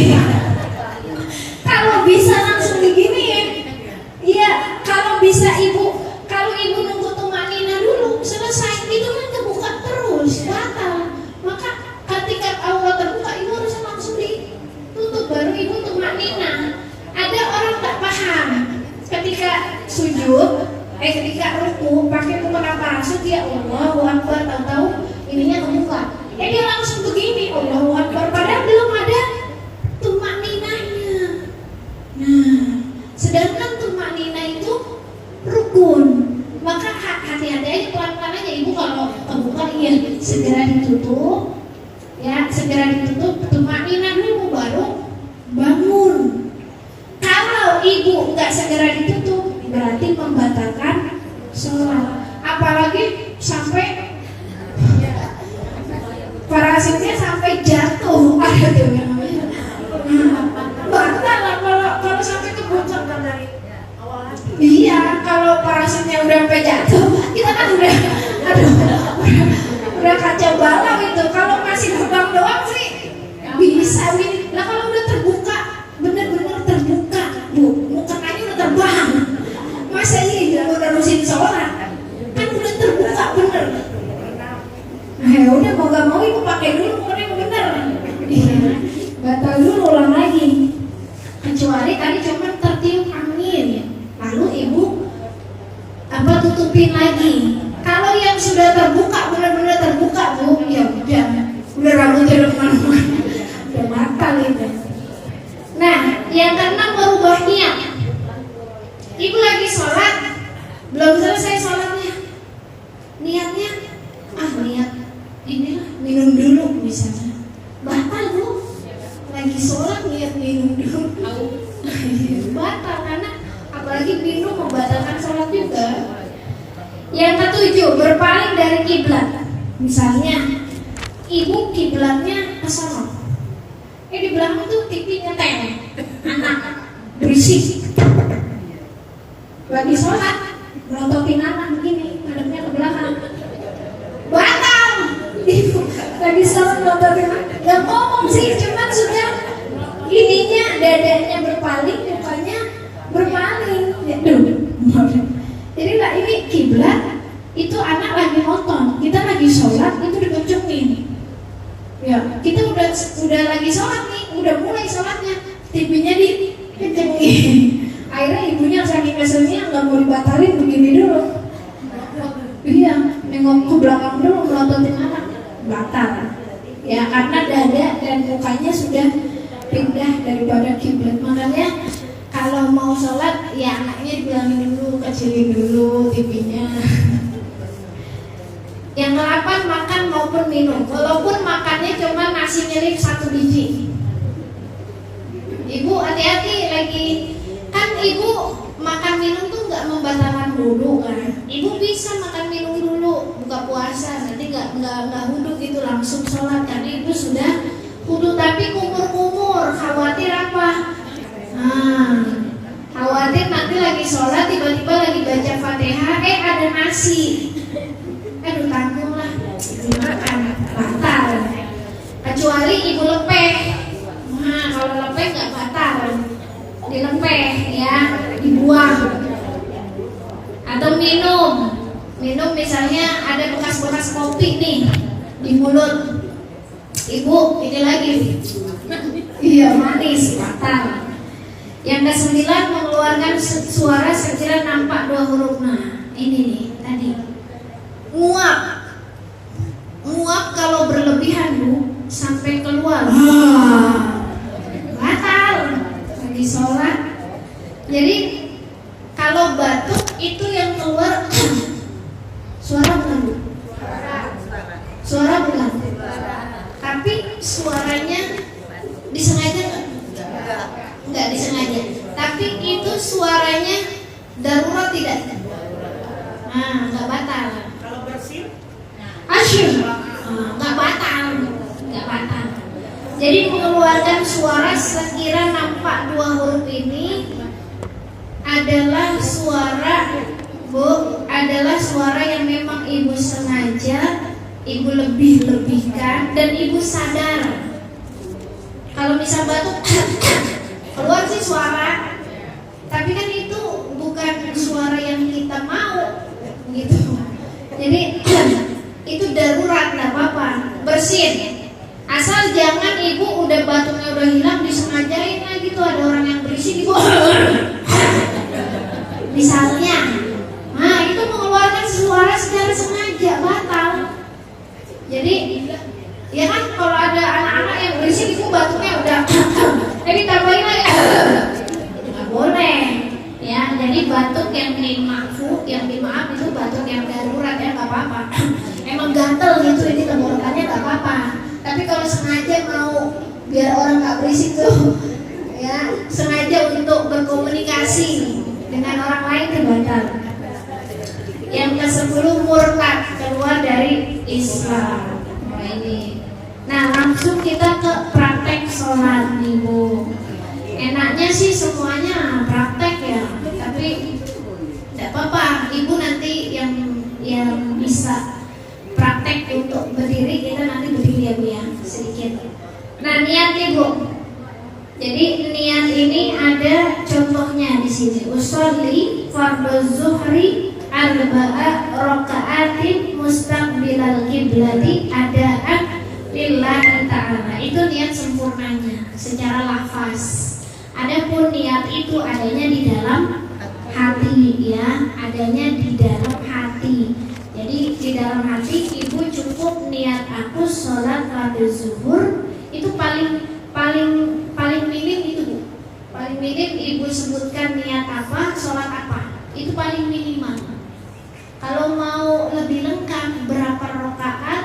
kalau bisa langsung diginiin. Iya, kalau bisa ibu, kalau ibu nunggu tumanina dulu selesai, itu kan kebuka terus, batal. Maka ketika Allah terbuka, ibu harus langsung ditutup, baru ibu tumanina. Ada orang tak paham ketika sujud, ketika ruku pakai mukena parasut, ya Allahu Akbar, tahu-tahu ininya kebuka. Dia langsung begini, Allahu Akbar, padahal belum ada tumakninanya. Nah, sedangkan tumaknina itu rukun. Maka hati-hati aja, pelan-pelan aja. Ibu kalau kebuka, iya segera ditutup. Ya, segera ditutup, tumaknina dulu baru bangun. Kalau ibu nggak segera ditutup, berarti membatalkan sholat. Apalagi sampai parasitnya sampai jatuh, ada tuh yang namanya. Batal kalau sampai kebuka dari awal. Iya, kalau parasitnya udah sampai jatuh, kita kan udah kacau balau itu. Kalau masih terbang doang sih bisa ini. Nah kalau udah terbuka, bener-bener terbuka, bu, mukenanya udah terbang. Masa ini mau terusin sholat? Kan udah terbuka bener. Nah udah mau gak mau ibu pakai dulu mukena yang bener. Batal dulu, ulang lagi. Kecuali tadi cuma tertiup angin, lalu ibu tutupin lagi. Kalau yang sudah terbuka, benar-benar terbuka bu, ya udah rambutnya udah kemana-mana, udah batal itu. Nah, yang keenam merubah niat. Ibu lagi sholat, belum selesai sholatnya, niatnya niat inilah minum dulu misalnya, batal bu. Lagi sholat niat minum dulu, batal, karena apalagi minum membatalkan sholat juga. Yang ketujuh, berpaling dari kiblat. Misalnya ibu kiblatnya ke sana, di belakang tuh TV nyetel, anak berisik, lagi sholat melototin anak begini, madepnya ke belakang, batal. Ibu lagi sholat melototin anak, gak ngomong sih, cuman sudah ininya, dadanya berpaling, mukanya berpaling. Jadi lah ini kiblat, itu anak lagi nonton, kita lagi sholat, itu dikencengin. Ya, kita udah lagi sholat nih, udah mulai sholatnya, TV-nya dikencengin. Akhirnya ibunya saking keselnya nggak mau dibatalin, begini dulu. Iya, nengok ke belakang dulu, melototin anak, batal. Ya, karena dada dan mukanya sudah pindah daripada kiblat. Makanya kalau mau sholat, ya anaknya dibilangin dulu, kecilin dulu TV-nya. Yang ke-8, makan maupun minum. Walaupun makannya cuma nasi milik 1 biji. Ibu hati-hati lagi, kan ibu makan minum tuh nggak membatalkan wudu kan. Ibu bisa makan minum dulu, buka puasa, nanti nggak wudu gitu langsung sholat, karena ibu sudah wudu. Tapi kumur-kumur, khawatir apa? Khawatir nanti lagi sholat tiba-tiba lagi baca Fatihah, ada nasi, tanggung lah, dimakan, batal. Kecuali ibu lepeh. Nah kalau lepeh nggak batal, dilepeh ya, dibuang. Atau minum misalnya ada bekas-bekas kopi nih di mulut, Ibu, ini lagi. Iya, manis, matang. Yang ke-9 mengeluarkan suara sekira nampak 2 huruf. Nah, ini nih tadi. Nguap. Nguap kalau berlebihan, Bu, sampai keluar. Batal lagi sholat. Jadi kalau batuk itu yang keluar suara bukan, Bu? Suara bukan. Tapi suaranya disengaja nggak? Nggak disengaja. Tapi itu suaranya darurat tidak? Nah, nggak batal. Kalau bersin, Asyik, nggak batal, nggak batal. Jadi mengeluarkan suara sekira nampak 2 huruf ini adalah suara, Bu, adalah suara yang memang ibu sengaja, ibu lebih-lebihkan, dan ibu sadar. Kalau misal batuk keluar sih suara, tapi kan itu bukan suara yang kita mau, gitu. Jadi itu darurat, nggak apa-apa, bersin. Asal jangan ibu udah batuknya udah hilang disengajain lagi tuh ada orang yang berisik ibu. Misalnya, nah itu mengeluarkan suara secara sengaja, batal. Jadi ya kan kalau ada anak-anak yang berisik ibu batuknya udah tapi tambahin lagi nggak boleh ya. Jadi batuk yang dimaaf itu batuk yang darurat ya, nggak apa-apa. Emang gatel gitu ini tenggorokannya nggak apa-apa. Tapi kalau sengaja mau biar orang nggak berisik tuh ya, sengaja untuk berkomunikasi dengan orang lain itu batal. Yang ke-10 murtad, keluar dari Islam. Nah ini. Nah langsung kita ke praktek sholat nih, Bu. Enaknya sih semuanya praktek ya, tapi tidak apa-apa. Ibu nanti yang bisa praktek untuk berdiri, kita nanti berdiri ya Bu ya, sedikit. Nah niat Ibu. Jadi niat ini ada contohnya di sini. Usolli fardhu zuhri arba'a raka'atin mustaqbilal qiblati adaan lillahi ta'ala. Itu niat sempurnanya secara lafaz. Adapun niat itu adanya di dalam hati ya, adanya di dalam hati. Jadi di dalam hati ibu cukup niat aku sholat fardhu zuhur, itu paling minim itu Bu. Paling minim ibu sebutkan niat apa, sholat apa. Itu paling minimal. Kalau mau lebih lengkap berapa rakaat,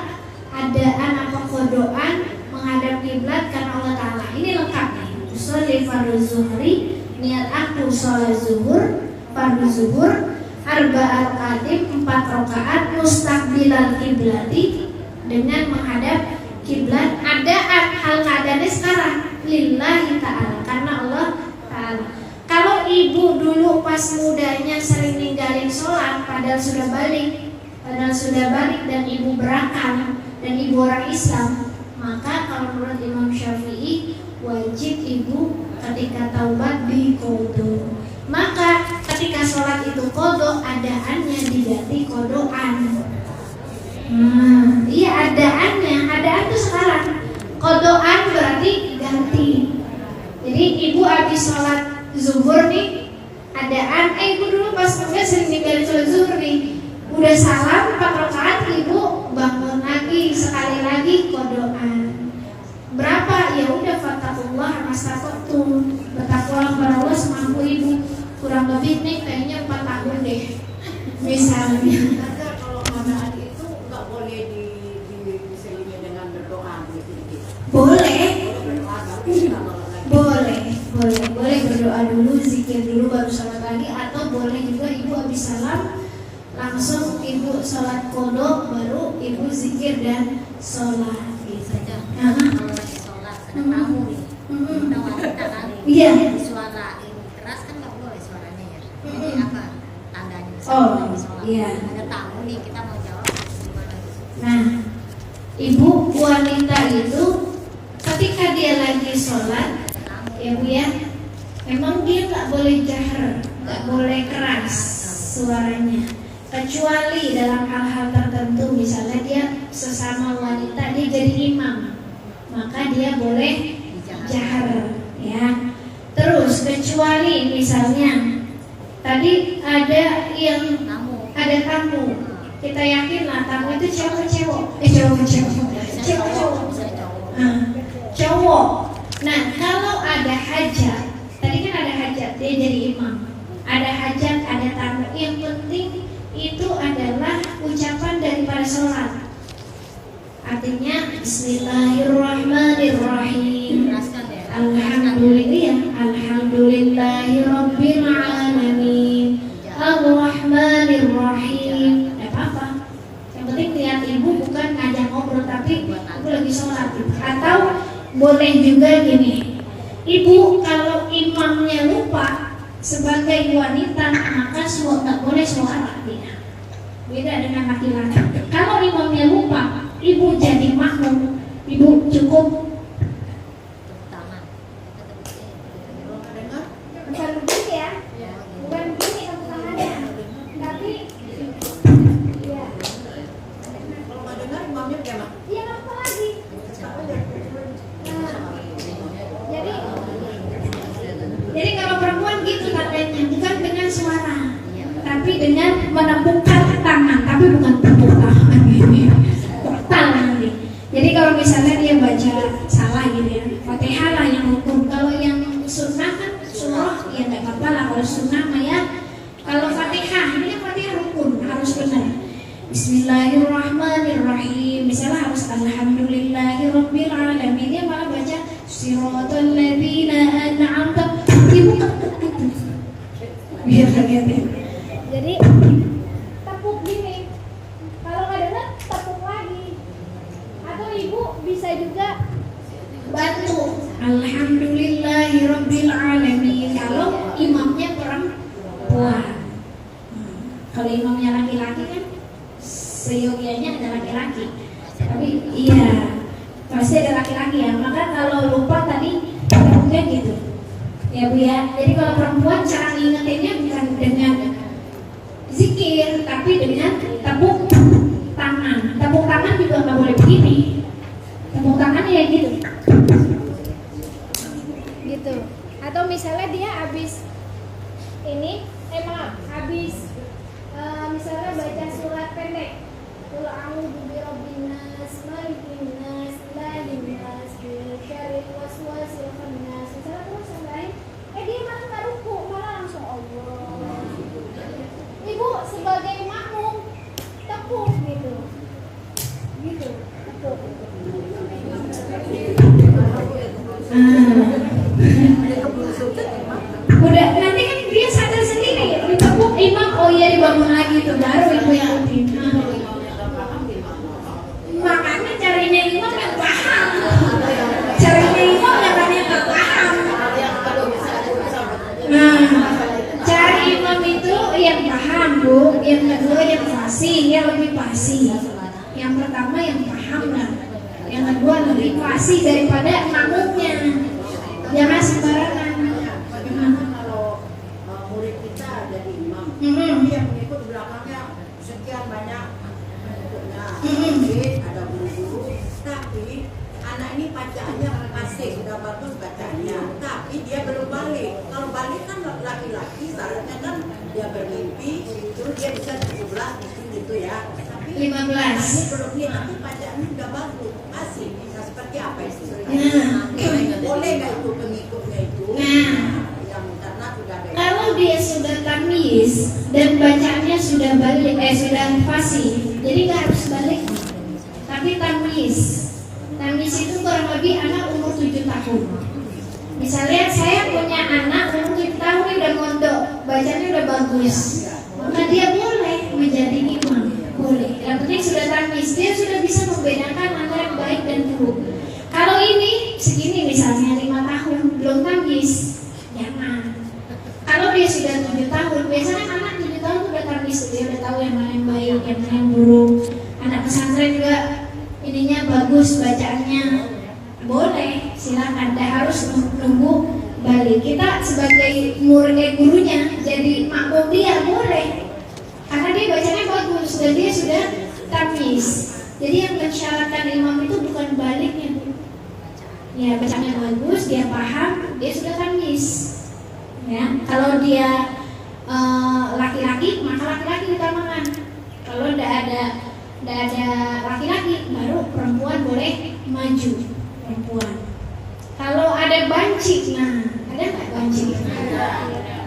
adaan apa kodoan, menghadap kiblat karena Allah Ta'ala. Ini lengkap nih. Sholli fardhu zuhri, niat aku sholat zuhur, fardhu zuhur, arba'a raka'atin 4 rakaat mustaqbilal kiblati, dengan menghadap kiblat. Adaan hal keadaannya sekarang lillahi ta'ala, karena Allah Ta'ala. Kalau ibu dulu pas mudanya sering ninggalin sholat padahal sudah balik dan ibu berakal dan ibu orang Islam, maka kalau menurut Imam Syafi'i wajib ibu ketika taubat diqodho. Maka ketika sholat itu qodho, adaannya diganti qodoan. Iya adaan itu sekarang, qodoan berarti ganti. Jadi ibu habis sholat zuhur nih, adaan, ibu dulu pas muda sering ninggalin sholat zuhur nih, udah salam 4 rakaat, ibu bangun lagi sekali lagi qodoan. Berapa? Ya udah fattakullah mastata'tum, bertakwalah kepada Allah semampu ibu. Kurang lebih nih kayaknya 4 tahun deh misalnya. kalau keadaan itu nggak boleh diselingi dengan berdoa gitu. Boleh berdoa dulu, zikir dulu baru sholat lagi, atau boleh juga ibu habis salam langsung ibu sholat qodho baru ibu zikir dan sholat. Kalau lagi sholat ada tamu nih, kita wanita kan, Iya. disuarain keras kan nggak boleh suaranya ya. Jadi apa tandanya? Oh, Lagi sholat. iya. Ada tamu nih, kita mau jawab gimana? Nah, ibu wanita itu ketika dia lagi sholat, ya Bu ya, memang dia nggak boleh jahar, nggak boleh keras suaranya, kecuali dalam hal-hal tertentu. Misalnya dia sesama wanita, dia jadi imam. maka dia boleh jahar, ya. Terus kecuali misalnya tadi ada tamu, kita yakinlah tamu itu cowok. Nah, kalau ada hajat, tadi kan ada hajat, dia jadi imam. Ada hajat, ada tamu. Yang penting itu adalah ucapan daripada sholat. Artinya Bismillahirrahmanirrahim. Alhamdulillahirabbil alamin. Ar-Rahmanirrahim. Enggak apa-apa. Yang penting lihat ibu bukan ngajak ngobrol, tapi ibu lagi sholat. Atau boleh juga gini, ibu kalau imamnya lupa sebagai wanita maka nggak boleh suara dia. Beda dengan laki-laki. Kalau imamnya lupa, ibu jadi makmum, ibu cukup Bukan begini ya, bukan begini tepuk tangannya, tapi ya. Kalau nggak dengar imamnya gimana? Iya apa lagi? Nah, jadi kalau perempuan gitu katanya, bukan dengan suara, tapi dengan menepukkan tangan, tapi bukan tepuk tangan ini, nanti. Jadi kalau misalnya dia baca salah gitu ya, Fatihah lah yang rukun. Kalau yang sunnah kan surah ya nggak apa-apa lah. Kalau sunnah mah ya, kalau Fatihah ini kan Fatihah rukun harus benar. Bismillahirrahmanirrahim. Misalnya harus Alhamdulillahirabbil alamin. Dia malah baca Siratal ladzina an'amta. Ibu biar kagetnya. Jadi tepuk gini. Kalau nggak dengar tepuk lagi. Atau ibu bisa juga bantu Alhamdulillahirabbil alamin. Kalau imamnya perempuan. Kalau imamnya laki-laki kan seyogianya ada laki-laki. Tapi iya, pasti ada laki-laki ya. Maka kalau lupa tadi mungkin gitu. Ya Bu ya. Jadi kalau perempuan cara ngingetinnya bukan dengan zikir, tapi dengan tepuk tangan. Tepuk tangan juga nggak boleh begini. Tepuk tangan ya gitu. Gitu. Atau misalnya dia habis ini, habis misalnya baca surat pendek. Qul a'udzu birabbin nas, malikin nas, ilahin nas, min syarril waswasil khannas. Misalnya terus sampai dia malah nggak ruku, malah langsung Allah. Ibu sebagai makmum tepuk gitu. Gitu. Tepuk. Udah nanti kan dia sadar sendiri, ditepuk imam, oh iya dibangun lagi tuh, baru ibu yang rutin. Makanya carinya imam yang paham. Carinya imam yang paham. Nah, cari imam itu yang paham Bu. Yang kedua yang fasih, yang lebih fasih. Yang pertama yang paham lah. Yang kedua lebih fasih daripada makmumnya. Jangan sembarangan. Kalau murid kita jadi imam, tapi yang mengikut belakangnya sekian banyak pengikutnya, ada guru-guru, tapi anak ini bacaannya masih sudah bagus bacaannya, tapi dia belum balik. Kalau balik kan laki-laki, syaratnya kan dia bermimpi, terus dia bisa 17 gitu ya. Tapi 15. ini belum nih, tapi bacaannya udah bagus, masih bisa seperti apa itu? Boleh nggak itu pengikutnya itu? Yang karena sudah Kalau dia sudah tamyiz dan bacaannya sudah balik, sudah fasih, jadi nggak harus balik. Tapi tamyiz itu kurang lebih anak umur 7 tahun. Misalnya saya punya anak umur 7 tahun udah mondok, bacanya udah bagus, maka dia boleh menjadi imam. Boleh. Yang penting sudah tamyiz, dia sudah bisa membedakan antara yang baik dan buruk. Kalau ini segini misalnya 5 tahun belum tamyiz, jangan. Kalau dia sudah 7 tahun, biasanya anak 7 tahun sudah tamyiz, dia udah tahu yang mana yang baik, yang mana yang buruk. Anak pesantren juga ininya bagus bacaannya, boleh, silakan. Tidak harus nunggu balik. Kita sebagai murid gurunya jadi makmum dia boleh, karena dia bacanya bagus dan dia sudah tamyiz. Jadi yang mensyaratkan imam itu bukan baliknya, ya bacanya bagus, dia paham, dia sudah tamyiz. Ya, kalau dia laki-laki, maka laki-laki utamakan. Kalau tidak ada laki-laki, baru perempuan boleh maju, perempuan. Kalau ada banci, nah ada nggak banci?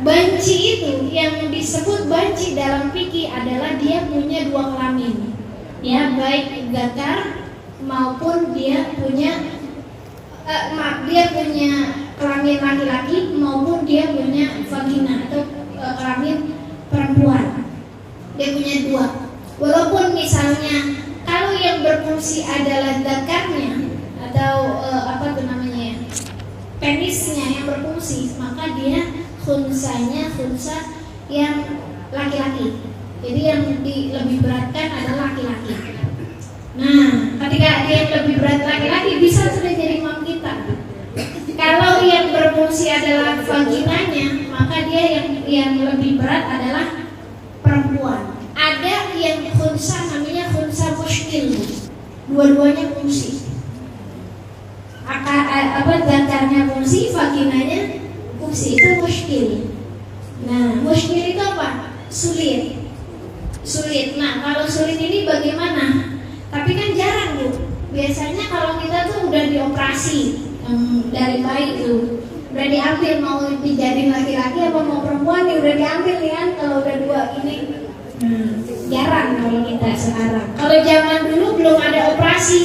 Banci itu yang disebut banci dalam fikih adalah dia punya dua kelamin, ya, baik zakar maupun dia punya kelamin laki-laki maupun dia punya vagina atau kelamin perempuan. Dia punya dua. Walaupun misalnya kalau yang berfungsi adalah zakarnya atau penisnya yang berfungsi, maka dia khunsanya khunsa yang laki-laki. Jadi yang lebih beratkan adalah laki-laki. Nah, ketika dia yang lebih berat laki-laki, bisa sudah jadi imam kita. Kalau yang berfungsi adalah vaginanya, maka dia yang lebih berat adalah perempuan. Ada yang khunsa, namanya khunsa muskil. Dua-duanya fungsi. Zakarnya fungsi, vaginanya fungsi, itu muskil. Nah, muskil itu apa? Sulit. Nah, kalau sulit ini bagaimana? Tapi kan jarang, Bu. Biasanya kalau kita tuh udah dioperasi dari bayi tuh, udah diambil mau dijadiin laki-laki apa mau perempuan, udah diambil kan kalau udah dua ini. Jarang kalau kita sekarang. Kalau zaman dulu belum ada operasi,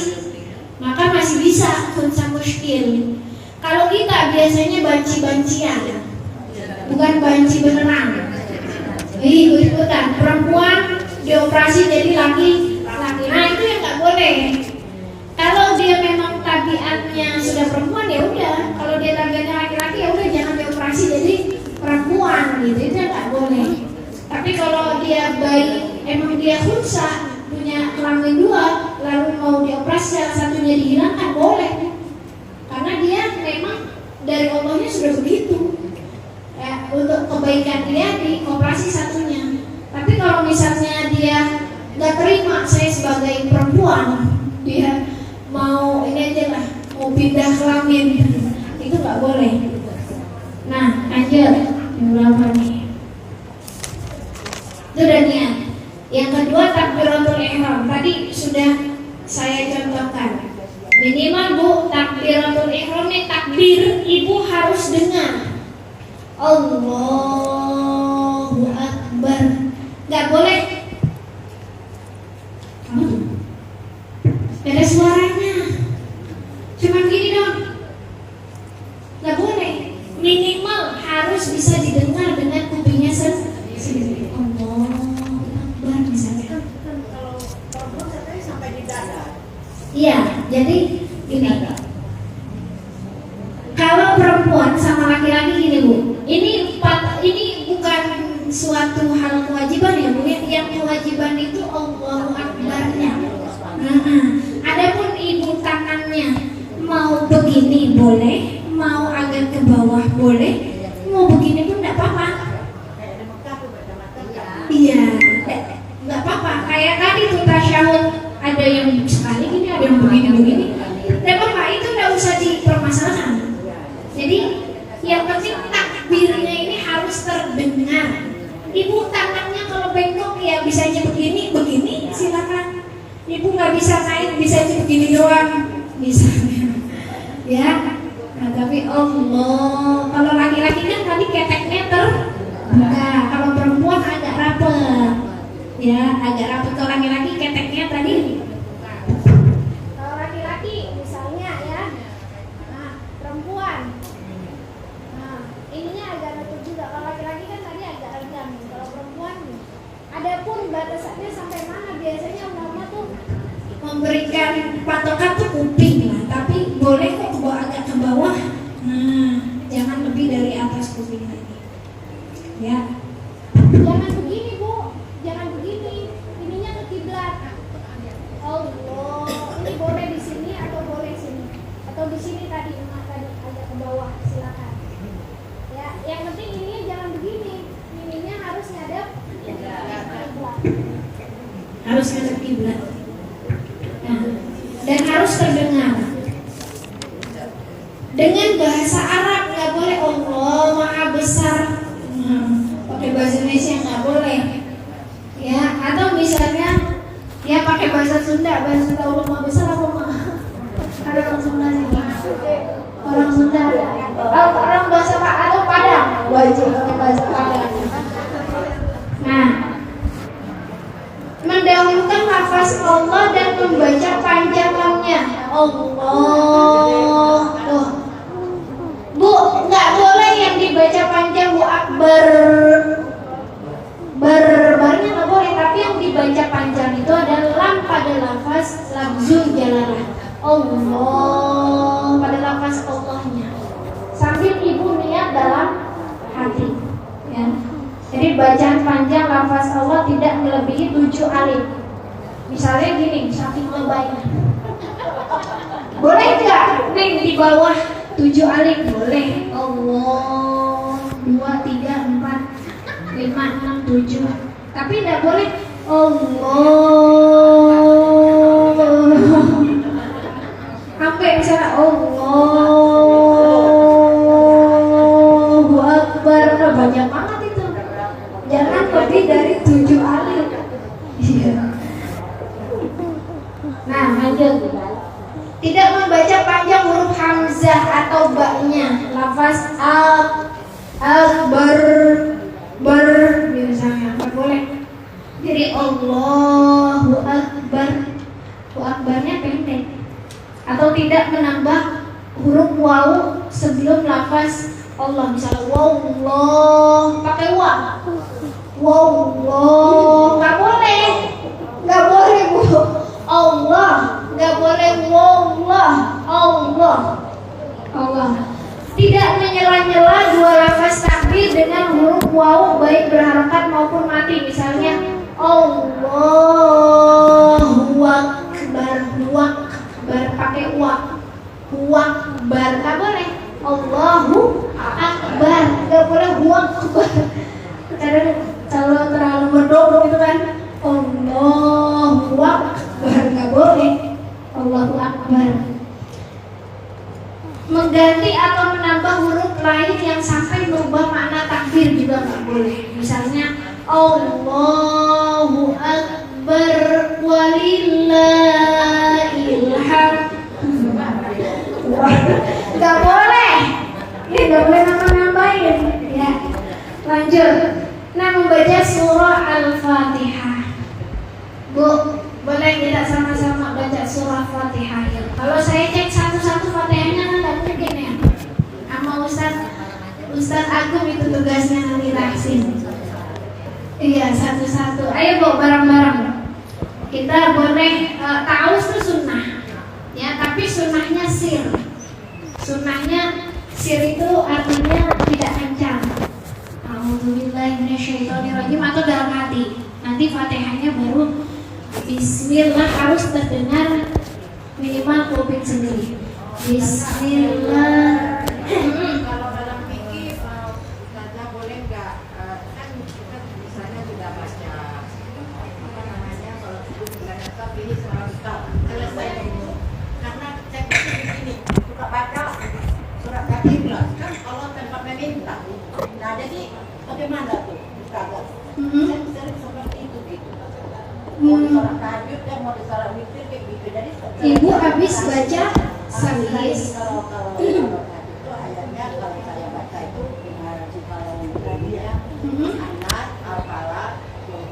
maka masih bisa khunsa muskil. Kalau kita biasanya banci-bancian, bukan banci beneran. Ikut-ikutan, perempuan dioperasi jadi laki. Nah itu yang nggak boleh. Kalau dia memang tabiatnya sudah perempuan, ya udah. Kalau dia tabiatnya laki-laki, ya udah jangan dioperasi jadi perempuan gitu. Itu nggak boleh. Tapi kalau dia bayi, emang dia khunsa, punya kelamin dua, lalu mau dioperasi salah satunya dihilangkan, boleh. Karena dia memang dari Allahnya sudah begitu. Ya, untuk kebaikan dia dioperasi satunya. Tapi kalau misalnya dia nggak terima saya sebagai perempuan, dia mau ini aja lah, mau pindah kelamin, itu nggak boleh. Nah, lanjut yang berapa nih? Itu udah niat. Yang kedua takbiratul ihram. Tadi sudah saya contohkan. Minimal Bu, takbiratul ihram nih, takbir ibu harus dengar. Allahu Akbar. Nggak boleh ada suaranya, cuman gini dong. Nggak boleh. Minimal harus bisa didengar dengan kupingnya sendiri. Allahu Akbar misalnya. Kalau perempuan katanya sampai di dada. Iya, jadi gini. Kalau perempuan sama laki-laki gini Bu, ini bukan suatu hal kewajiban ya Bu. Yang kewajiban itu Allahu Akbarnya. Adapun ibu tangannya mau begini boleh, mau agak ke bawah boleh, mau begini pun tidak apa-apa. Iya, nggak apa-apa. Kayak tadi tuh tasyahud, ada yang sekali gini, ada yang begini-begini. Tidak apa-apa, itu nggak usah dipermasalahkan. Jadi yang penting takbirnya ini harus terdengar. Ibu tangannya kalau bengkok ya bisa aja begini, silakan. Ibu nggak bisa naik, bisa aja begini doang, misalnya. Ya, nah, tapi Allah, kalau laki-laki kan tadi keteknya terbuka, kalau perempuan agak rapet. Ya, agak rapet. Kalau laki-laki keteknya tadi. Kalau laki-laki misalnya ya, nah perempuan, nah ininya agak nutup juga. Kalau laki-laki kan tadi agak renggang. Kalau perempuan, adapun batasannya sampai mana biasanya ulama tuh Memberikan patokan tuh kuping lah, tapi boleh kok agak ke bawah. Jangan lebih dari atas kuping tadi. Ya. jangan begini Bu, jangan begini. Ininya ke kiblat. Allah, ini boleh di sini atau boleh sini atau di sini tadi agak ke bawah, silakan. Ya, yang penting ininya jangan begini. Ininya harus ngadep kiblat. Harus ngadep kiblat. Nah, dan harus terdengar. dengan bahasa Arab nggak boleh. Allah Maha Besar. Pakai bahasa Indonesia nggak boleh. Ya, atau misalnya ya pakai bahasa Sunda. Bahasa Sunda Allah Maha Besar apa Maha? Ada orang Sunda sih. Orang Sunda ada. Orang bahasa atau Padang. Wajib pakai bahasa Padang. Nah, mendahulukan lafaz Allah dan membaca panjang lamnya. Allah. Tuh. Bu, nggak boleh yang dibaca panjang Bu Akbar. Barnya nggak boleh, tapi yang dibaca panjang itu adalah lam pada lafaz lafzul jalalah. Allah pada lafaz Allahnya. Sambil ibu niat dalam hati. Ya. Jadi bacaan panjang lafaz Allah tidak melebihi 7 alif. Misalnya gini, saking lebaynya. Boleh nggak? Nih di bawah 7 alif boleh. Allah 2, 3, 4, 5, 6, 7. Tapi tidak boleh Allah. Sampai misalnya Allahu Akbar, banyak banget itu. Jangan lebih dari 7 alif. Iya. Nah, lanjut. Tidak membaca panjang huruf hamzah atau ba-nya. Lafaz akbar bar misalnya nggak boleh. Jadi Allahu Akbar. Akbarnya pendek. Atau tidak menambah huruf waw sebelum lafaz Allah. Misalnya wallah pakai wa. Wallah nggak boleh. Nggak boleh Bu. Allah nggak boleh. Wallah Allah. Allah. Tidak menyela-nyela dua lafaz takbir dengan huruf waw baik berharakat maupun mati. Misalnya Allahu Akbar. Pakai wa. Akbar nggak boleh. Allahu Akbar nggak boleh. Akbar. Kadang kalau terlalu berdobok itu kan Allahu Akbar nggak boleh. Allahu Akbar. Mengganti atau menambah huruf lain yang sampai merubah makna takbir juga nggak boleh. Misalnya Allahu Akbar walillahil hamd. Nggak boleh. Ini nggak boleh nambah-nambahin. Ya. Lanjut. Nah, membaca surah Al-Fatihah. Bu, boleh kita sama-sama baca surah Fatihah ya? Kalau saya cek satu-satu Fatihahnya kan nggak mungkin ya. Sama Ustaz Agung itu tugasnya nanti raksin. Iya, satu-satu. Ayo Bu, bareng-bareng. Kita boleh ta'awuz itu sunnah. Ya, tapi sunnahnya sir. Sunnahnya sir itu artinya tidak kencang. Alhamdulillahirrahmanirrahim atau dalam hati. Nanti Fatihahnya baru Bismillah harus terdengar minimal kuping sendiri. Bismillah. Kalau dalam fikih, Ustazah boleh nggak? Kan kita misalnya sudah baca apa namanya kalau subuh bulan Nasab ini surat Ustaz selesai dulu. Karena saya begini suka baca surat Al-Ikhlas kan Allah tempat meminta. Nah jadi bagaimana tuh Ustazah? Saya sering seperti itu gitu. Mau di sholat tahajud dan mau di sholat witir kayak gitu. Jadi Ibu habis baca sabis. Kalau itu ayatnya kalau saya baca itu kalau ya anak al-falaq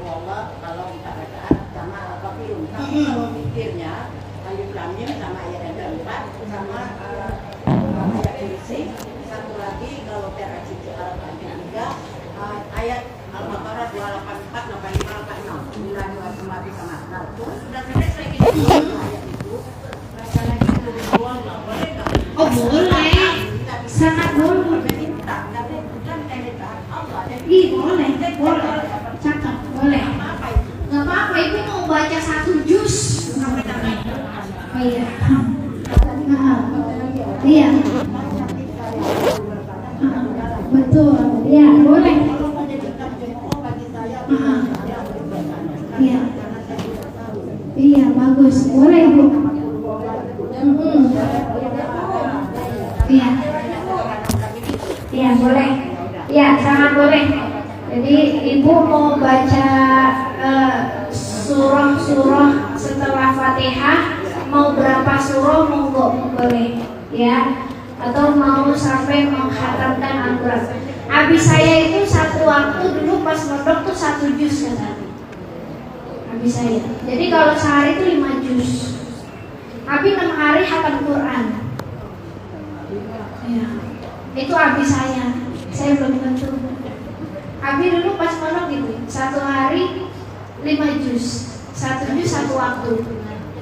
Allah kalau kita bacaan sama al-kafirun. Tapi kalau witirnya alif lam mim sama ayat yang keempat sama ayat kursi. Satu lagi kalau terakhir al-fatihah ayat Al-Baqarah 284, 85, 86 9, 2, sama. Nah, terus sudah selesai gitu ayat itu. Baca lagi buang nggak boleh nggak? Oh boleh, sangat boleh. Meminta, karena itu kan permintaan Allah. Ih boleh, cakep, boleh. Apa itu? Nggak apa-apa, Ibu mau baca 1 juz. Oh iya. Iya. Betul, iya boleh. Iya. Iya bagus, boleh Bu. Iya. sangat boleh. Jadi ibu mau baca surah-surah setelah Fatihah, mau berapa surah monggo boleh ya, atau mau sampai menghatamkan Al-Quran. Abi saya itu satu waktu dulu pas mondok tuh 1 juz kata abi saya. Jadi kalau sehari itu 5 juz. Abi 6 hari hatam Quran. Ya, itu abi saya belum tentu. Abi dulu pas mondok gitu, 1 hari 5 juz, 1 juz 1 waktu.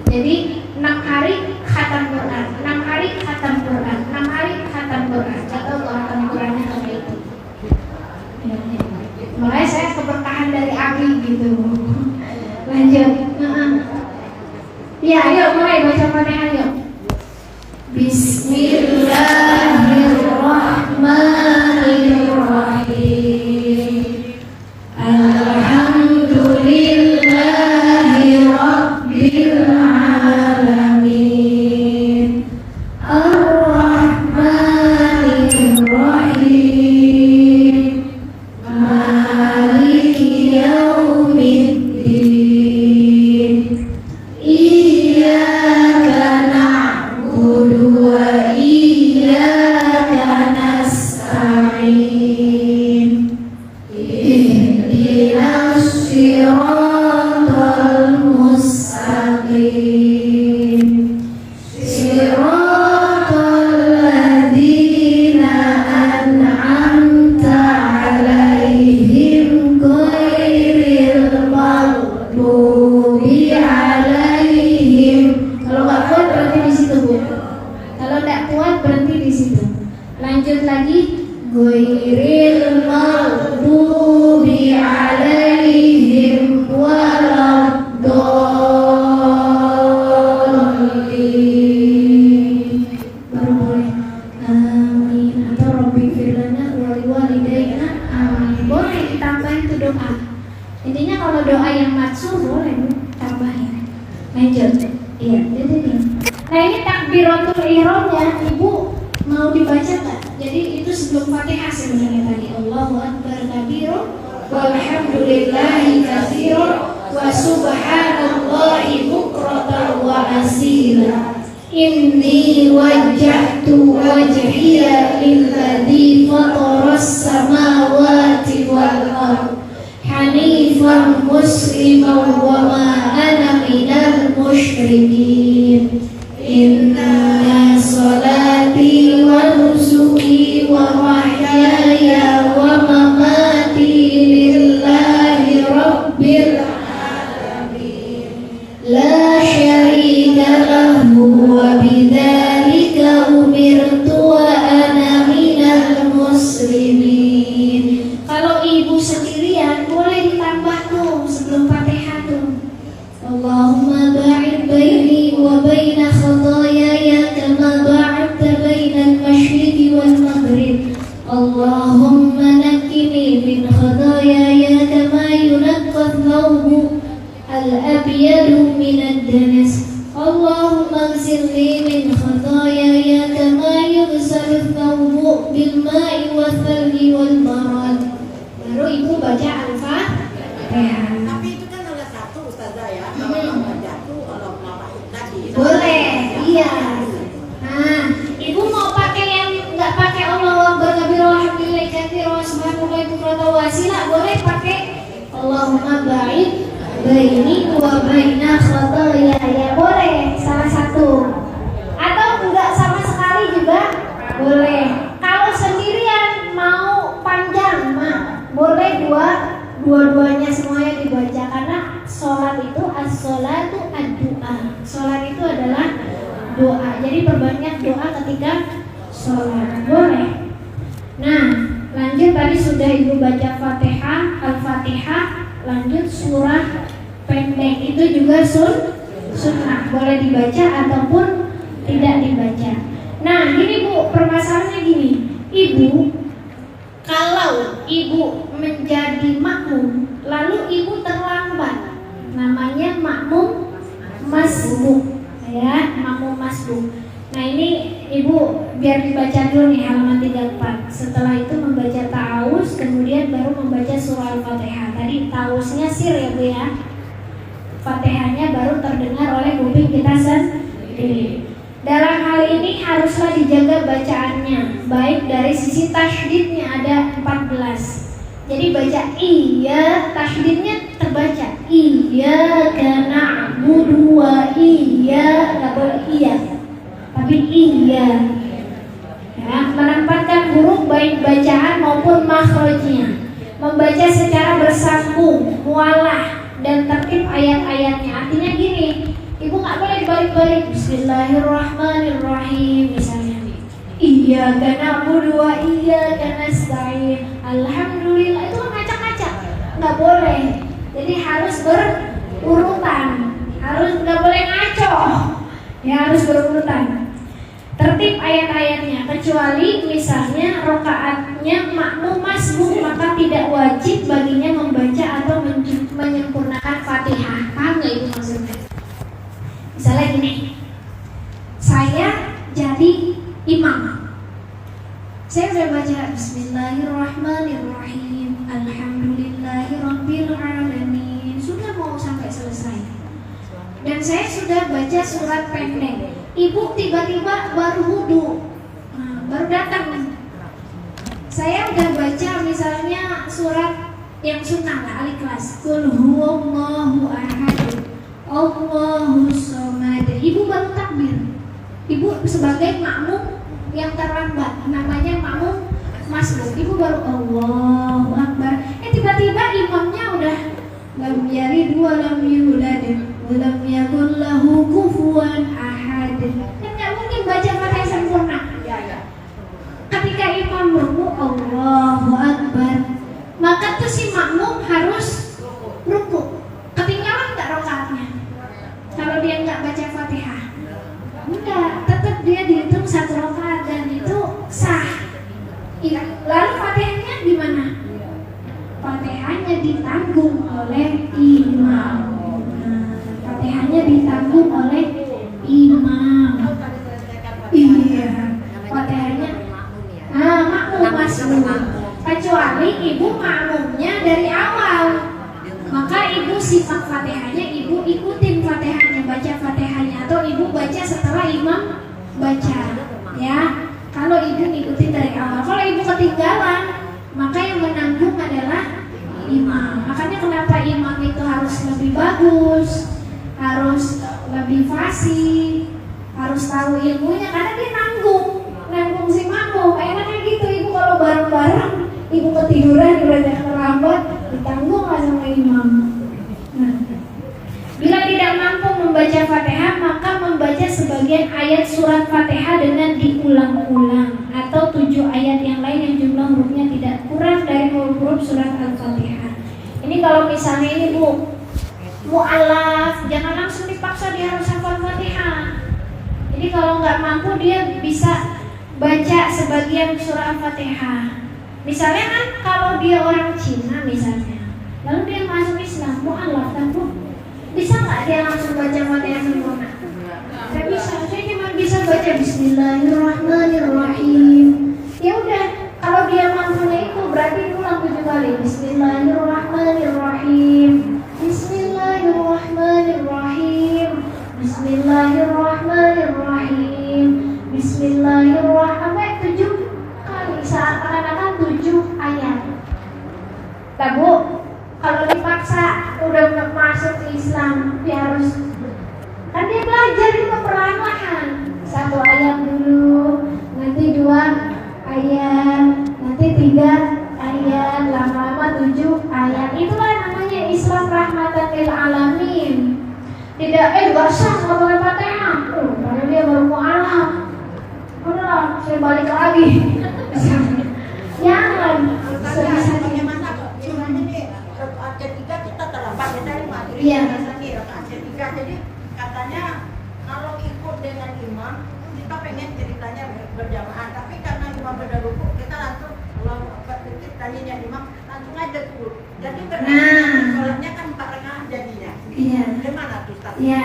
Jadi 6 hari khatam Quran, 6 hari khatam Quran, 6 hari khatam Quran. Atau khatam Qurannya kayak itu. Ya. Makanya saya keberkahan dari abi gitu. Lanjut. Ya, ayo mulai baca Fatihah yuk. Bismillahirrahmanirrahim. Alhamdulillahi Rabbil Alamin. Ar-Rahmanir-Rahim. Maliki Yaumiddin. Iyyaka na'budu wa iyyaka nasta'in. Ihdinas siratal mustaqim. Siratal ladzina an'amta 'alaihim ghairil maghdubi 'alaihim. Kalau nggak kuat berhenti di situ, Bu. Kalau nggak kuat berhenti di situ. Lanjut lagi. Ghairil maghdubi 'alaihim waladdallin. Baru boleh amin atau Rabbighfir lana wa liwalidayna amin. Boleh ditambahin tuh doa. Intinya kalau doa yang maksud boleh Bu, tambahin. Lanjut. Iya, jadi. Nah ini takbiratul ihramnya Ibu mau dibaca nggak? Jadi itu sebelum Fatihah sebenarnya tadi. Allahu akbar kabira walhamdulillahi katsira wa subhanallahi bukratan wa asila. Inni wajjahtu wajhiya lilladzi fataras samawati wal ardh hanifan musliman wa ma ana minal musyrikin. Inna salati wa nusuki wa mahyaya wa mamati lillahi rabbil alamin. La syarika lahu wa bidzalika umirtu wa ana minal muslimin. Kalau ibu sendirian boleh ditambah tuh sebelum Fatihah tuh. Allahumma ba'id baini wa baina khataayaya kama ba'adta baina al-masyriqi wal maghrib. Allahumma naqqini min khataayaya kama yunqqa ath-thawbu al-abyadu min ad-danas. Allahumma ighsilni min khataayaya kama yughsalu ath-thawbu bil ma'i wath-thalji wal barad. Baru ibu baca Al-Fatihah. Tapi itu kan ada satu Ustazah ya. Kalau mau jatuh, kalau mau tadi. Boleh, iya. Nah, ibu mau pakai yang nggak pakai Allahu akbar kabira walhamdulillahi katsira wa subhanallahi bukratan wa asila, boleh pakai Allahumma ba'id baini wa baina khataayaya, boleh salah satu. Atau enggak sama sekali juga boleh. Kalau sendirian mau panjang mah boleh dua-duanya semuanya dibaca, karena sholat itu as-sholatu ad-du'a. Sholat itu adalah doa. Jadi perbanyak doa ketika sholat. Boleh. Nah, lanjut tadi sudah ibu baca Fatihah, Al-Fatihah, lanjut surah pendek itu juga sunnah. Boleh dibaca ataupun tidak dibaca. Nah, gini Bu, permasalahannya gini. Ibu, kalau ibu menjadi makmum, lalu ibu terlambat, namanya makmum masbuk, ya, makmum masbuk. Nah ini ibu biar dibaca dulu nih halaman 34. Setelah itu membaca ta'awuz, kemudian baru membaca surah Al-Fatihah. Tadi tausnya sir ya Bu ya. Fatihahnya baru terdengar oleh kuping kita sendiri. Dalam hal ini haruslah dijaga bacaannya, baik dari sisi tasydidnya ada 14. Jadi baca iya, tasydidnya terbaca iyyaka na'budu wa iya, nggak boleh iya, tapi iya. Ya, menempatkan huruf baik bacaan maupun makhrajnya, membaca secara bersambung, mualah dan tertib ayat-ayatnya. Artinya gini, ibu nggak boleh dibalik-balik. Bismillahirrahmanirrahim misalnya. Iyyaka na'budu wa iyyaka nasta'in. Alhamdulillah, itu kan ngacak-ngacak. Nggak boleh. Jadi harus berurutan. Harus nggak boleh ngaco. Ya harus berurutan. Tertib ayat-ayatnya, kecuali misalnya rokaatnya makmum masbuk, maka tidak wajib baginya membaca atau menyempurnakan Fatihah. Paham nggak itu maksudnya? Misalnya gini, saya jadi imam, saya sudah baca Bismillahirrahmanirrahim, Alhamdulillahirabbil alamin, sudah mau sampai selesai, dan saya sudah baca surat pendek. Ibu tiba-tiba baru wudhu, baru datang. Saya udah baca misalnya surat yang sunnah lah, Al-Ikhlas, Qul huwallahu ahad, Allahus samad. Ibu baru takbir. Ibu sebagai makmum yang terlambat, namanya makmum masbuk. Ibu baru Allahu Akbar. Tiba-tiba imamnya udah lam yalid wa lam yulad wa lam yakul lahu kufuwan ahad. Kan nggak mungkin baca Fatihah sempurna. Ketika imam ruku Allahu Akbar, maka tuh si makmum harus ruku. Ketinggalan nggak rakaatnya? Kalau dia nggak baca Fatihah, enggak, tetap dia dihitung satu rakaat dan itu sah. Lalu Fatihahnya gimana? Fatihahnya ditanggung oleh imam. Fatihahnya ditanggung oleh imam. Iya, Fatihahnya makmum masbuk. Kecuali ibu makmumnya dari awal, maka ibu simak Fatihahnya, ibu ikutin Fatihahnya, baca Fatihahnya, atau ibu baca setelah imam baca. Ya, kalau ibu ngikutin dari awal. Kalau ibu ketinggalan, maka yang menanggung adalah imam. Makanya kenapa imam itu harus lebih bagus, harus lebih fasih, harus tahu ilmunya, karena dia nanggung si makmum. Enaknya gitu, ibu kalau bareng-bareng, ibu ketiduran, udah terlambat, ditanggung lah sama imam. Nah, bila tidak mampu membaca Fatihah, maka membaca sebagian ayat surat Fatihah dengan diulang-ulang, atau 7 ayat yang lain yang jumlah hurufnya tidak kurang dari huruf surat Al-Fatihah. Ini kalau misalnya ini Bu mu'alaf, jangan langsung dipaksa dia harus hafal Fatihah. Jadi kalau nggak mampu, dia bisa baca sebagian surah Al-Fatihah. Misalnya kan kalau dia orang Cina misalnya, lalu dia masuk Islam, mu'alaf kan Bu, bisa nggak dia langsung baca Fatihah sempurna? Saya bisa, saya cuma bisa baca Bismillahirrahmanirrahim. Ya udah, kalau dia mampunya itu berarti ulang 7 kali. Bismillahirrahmanirrahim, Bismillahirrahmanirrahim, Bismillahirrahmanirrahim, Bismillahirrahmanirrahim, 7 kali, seakan-akan 7 ayat. Nah Bu, kalau dipaksa udah masuk ke Islam, dia harus, kan dia belajar itu perlahan-lahan. 1 ayat dulu, nanti 2 ayat, nanti 3 ayat, lama-lama 7 ayat. Itulah namanya Islam rahmatan lil alamin. Tidak gak sah nggak boleh Fatihah, karena dia baru mu'alaf. Udah, saya balik lagi. Jangan. Ketika kita terlambat dari maghrib, Iya. ketika jadi katanya kalau ikut dengan imam kita pengen ceritanya berjamaah, tapi karena imam sudah rukuk kita langsung kalau tanya imam langsung aja turun. Jadi berarti sholatnya kan 4 rakaat jadinya. Iya. Gimana tuh Ustaz? Iya.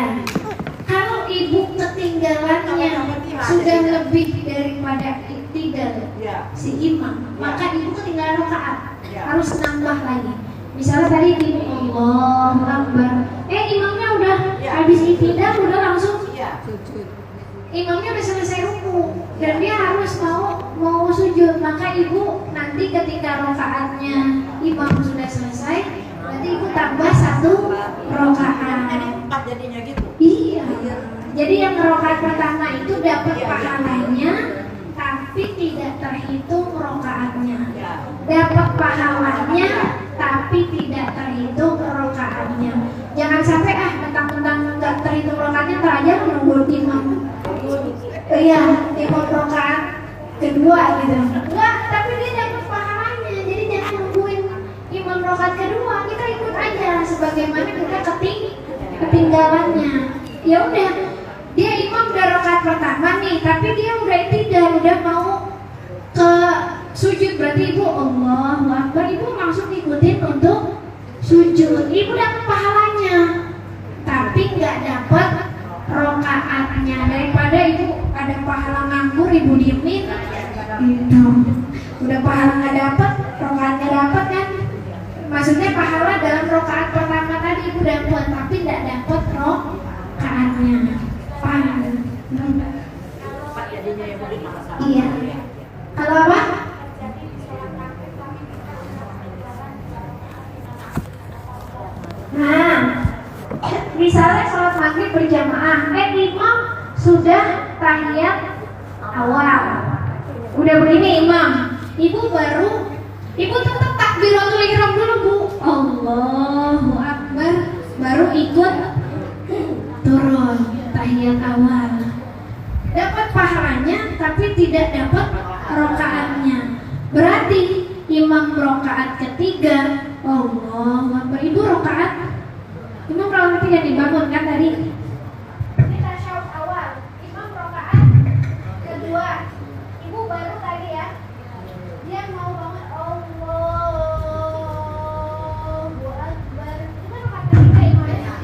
Kalau ibu ketinggalannya sudah lebih daripada tinggal Ya. si imam, maka ibu ketinggalan rakaat. harus nambah lagi. Misalnya tadi di Allahu Akbar, imamnya udah habis iktidal, udah langsung imamnya udah selesai ruku dan dia harus mau sujud, maka ibu nanti ketika rokaatnya imam sudah selesai, berarti ibu tambah 1 rokaat. Jadi 4 jadinya gitu. Iya. Jadi yang rokaat pertama itu dapat pahalanya, tapi tidak terhitung rokaatnya. Dapat pahalanya, tapi tidak terhitung rokaatnya. Jangan sampai mentang-mentang nggak terhitung rokaatnya, ntar aja nunggu imam. Iya, imam rokaat kedua gitu. Enggak, tapi dia dapat pahalanya. Jadi jangan nungguin imam rokaat kedua, kita ikut aja sebagaimana kita ketinggalannya. Ya udah, dia imam udah rokaat pertama nih, tapi dia udah mau ke sujud, berarti ibu Allahu Akbar, ibu langsung ikutin untuk sujud, ibu dapat pahalanya, tapi nggak dapat rokaatnya. Daripada ibu ada pahala nganggur, ibu diemin gitu, udah pahala nggak dapat, rokaatnya dapat kan. Maksudnya pahala dalam rokaat pertama tadi ibu dapat, tapi nggak dapat rokaatnya. Paham? Iya. Kalau apa? Nah, misalnya sholat maghrib berjamaah, imam sudah tahiyat awal, udah begini imam, ibu tetap takbiratul ihram dulu bu, Allahu Akbar, baru ikut turun tahiyat awal, dapat pahalanya tapi tidak dapat rokaatnya. Berarti imam rokaat ketiga, Allahu Akbar, ibu rokaat imam rokaat ketiga dibangun kan tadi. Ini tasyahud awal, imam rokaat kedua, ibu baru tadi ya, dia mau bangun Allahu Akbar, itu kan rokaat ketiga imamnya.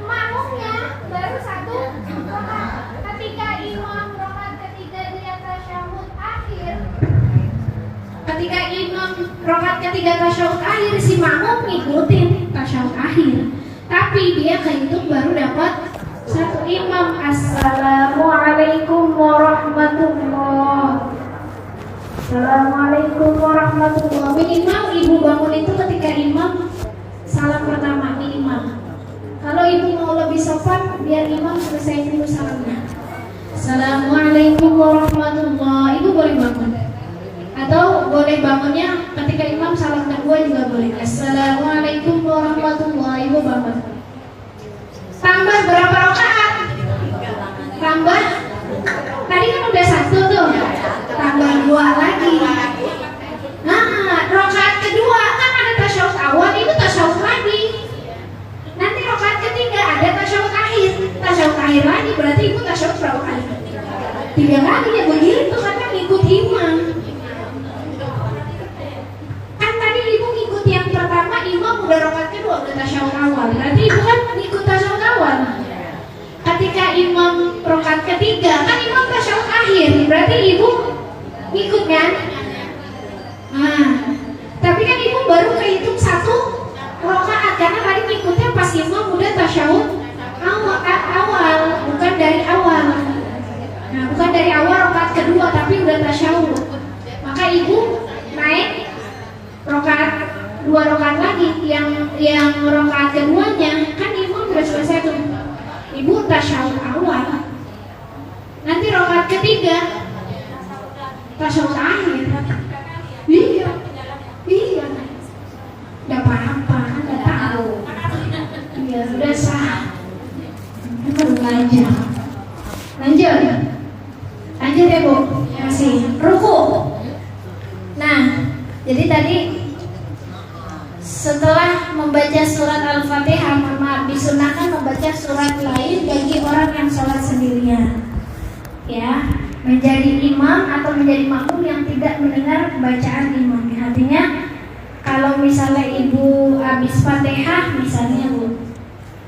Makmumnya baru 1 rokaat. Ketika imam rokaat ketiga dia tasyahud akhir, Ketika imam rokaat ketiga tasyahud akhir, si makmum ngikutin tasyahud akhir, tapi dia kehitung baru dapat 1 imam. Assalamualaikum warahmatullah. Assalamualaikum warahmatullah. Minimal ibu bangun itu ketika imam salam pertama, minimal. Kalau ibu mau lebih sopan, biar imam selesai dulu salamnya. Assalamualaikum warahmatullah. Ibu boleh bangun. Atau boleh bangunnya ketika imam salam kedua juga boleh. Assalamualaikum warahmatullahi wabarakatuh. Tambah berapa rakaat? Tambah. Tadi kan udah 1 tuh. Tambah 2 lagi. Nah, rakaat kedua kan ada tasyahud awal, itu tasyahud lagi. Nanti rakaat ketiga ada tasyahud akhir. Tasyahud akhir lagi, berarti ibu tasyahud berapa kali? 3 kali ya begitu, karena ngikut imam. Ibu ngikut yang pertama, imam udah rakaat kedua, udah tasyahud awal, berarti ibu kan ngikut tasyahud awal. Ketika imam rakaat ketiga, kan imam tasyahud akhir, berarti ibu ngikut kan? Nah, tapi kan ibu baru kehitung 1 rakaat, karena tadi ngikutnya pas imam udah tasyahud awal, bukan dari awal. Nah, bukan dari awal rakaat kedua, tapi udah tasyahud. Maka ibu naik rokaat 2 rokaat lagi, yang rokaat keduanya kan imam udah selesai tuh, ibu tasyahud awal, nanti rokaat ketiga tasyahud akhir. Iya, udah apa-apa, udah tahu, ya udah sah, lanjut ya bu, masih ruku. Nah, jadi tadi setelah membaca surat Al-Fatihah, disunahkan membaca surat lain bagi orang yang sholat sendirian. Ya, menjadi imam atau menjadi makmum yang tidak mendengar bacaan imam. Artinya, kalau misalnya ibu habis Fatihah, misalnya bu,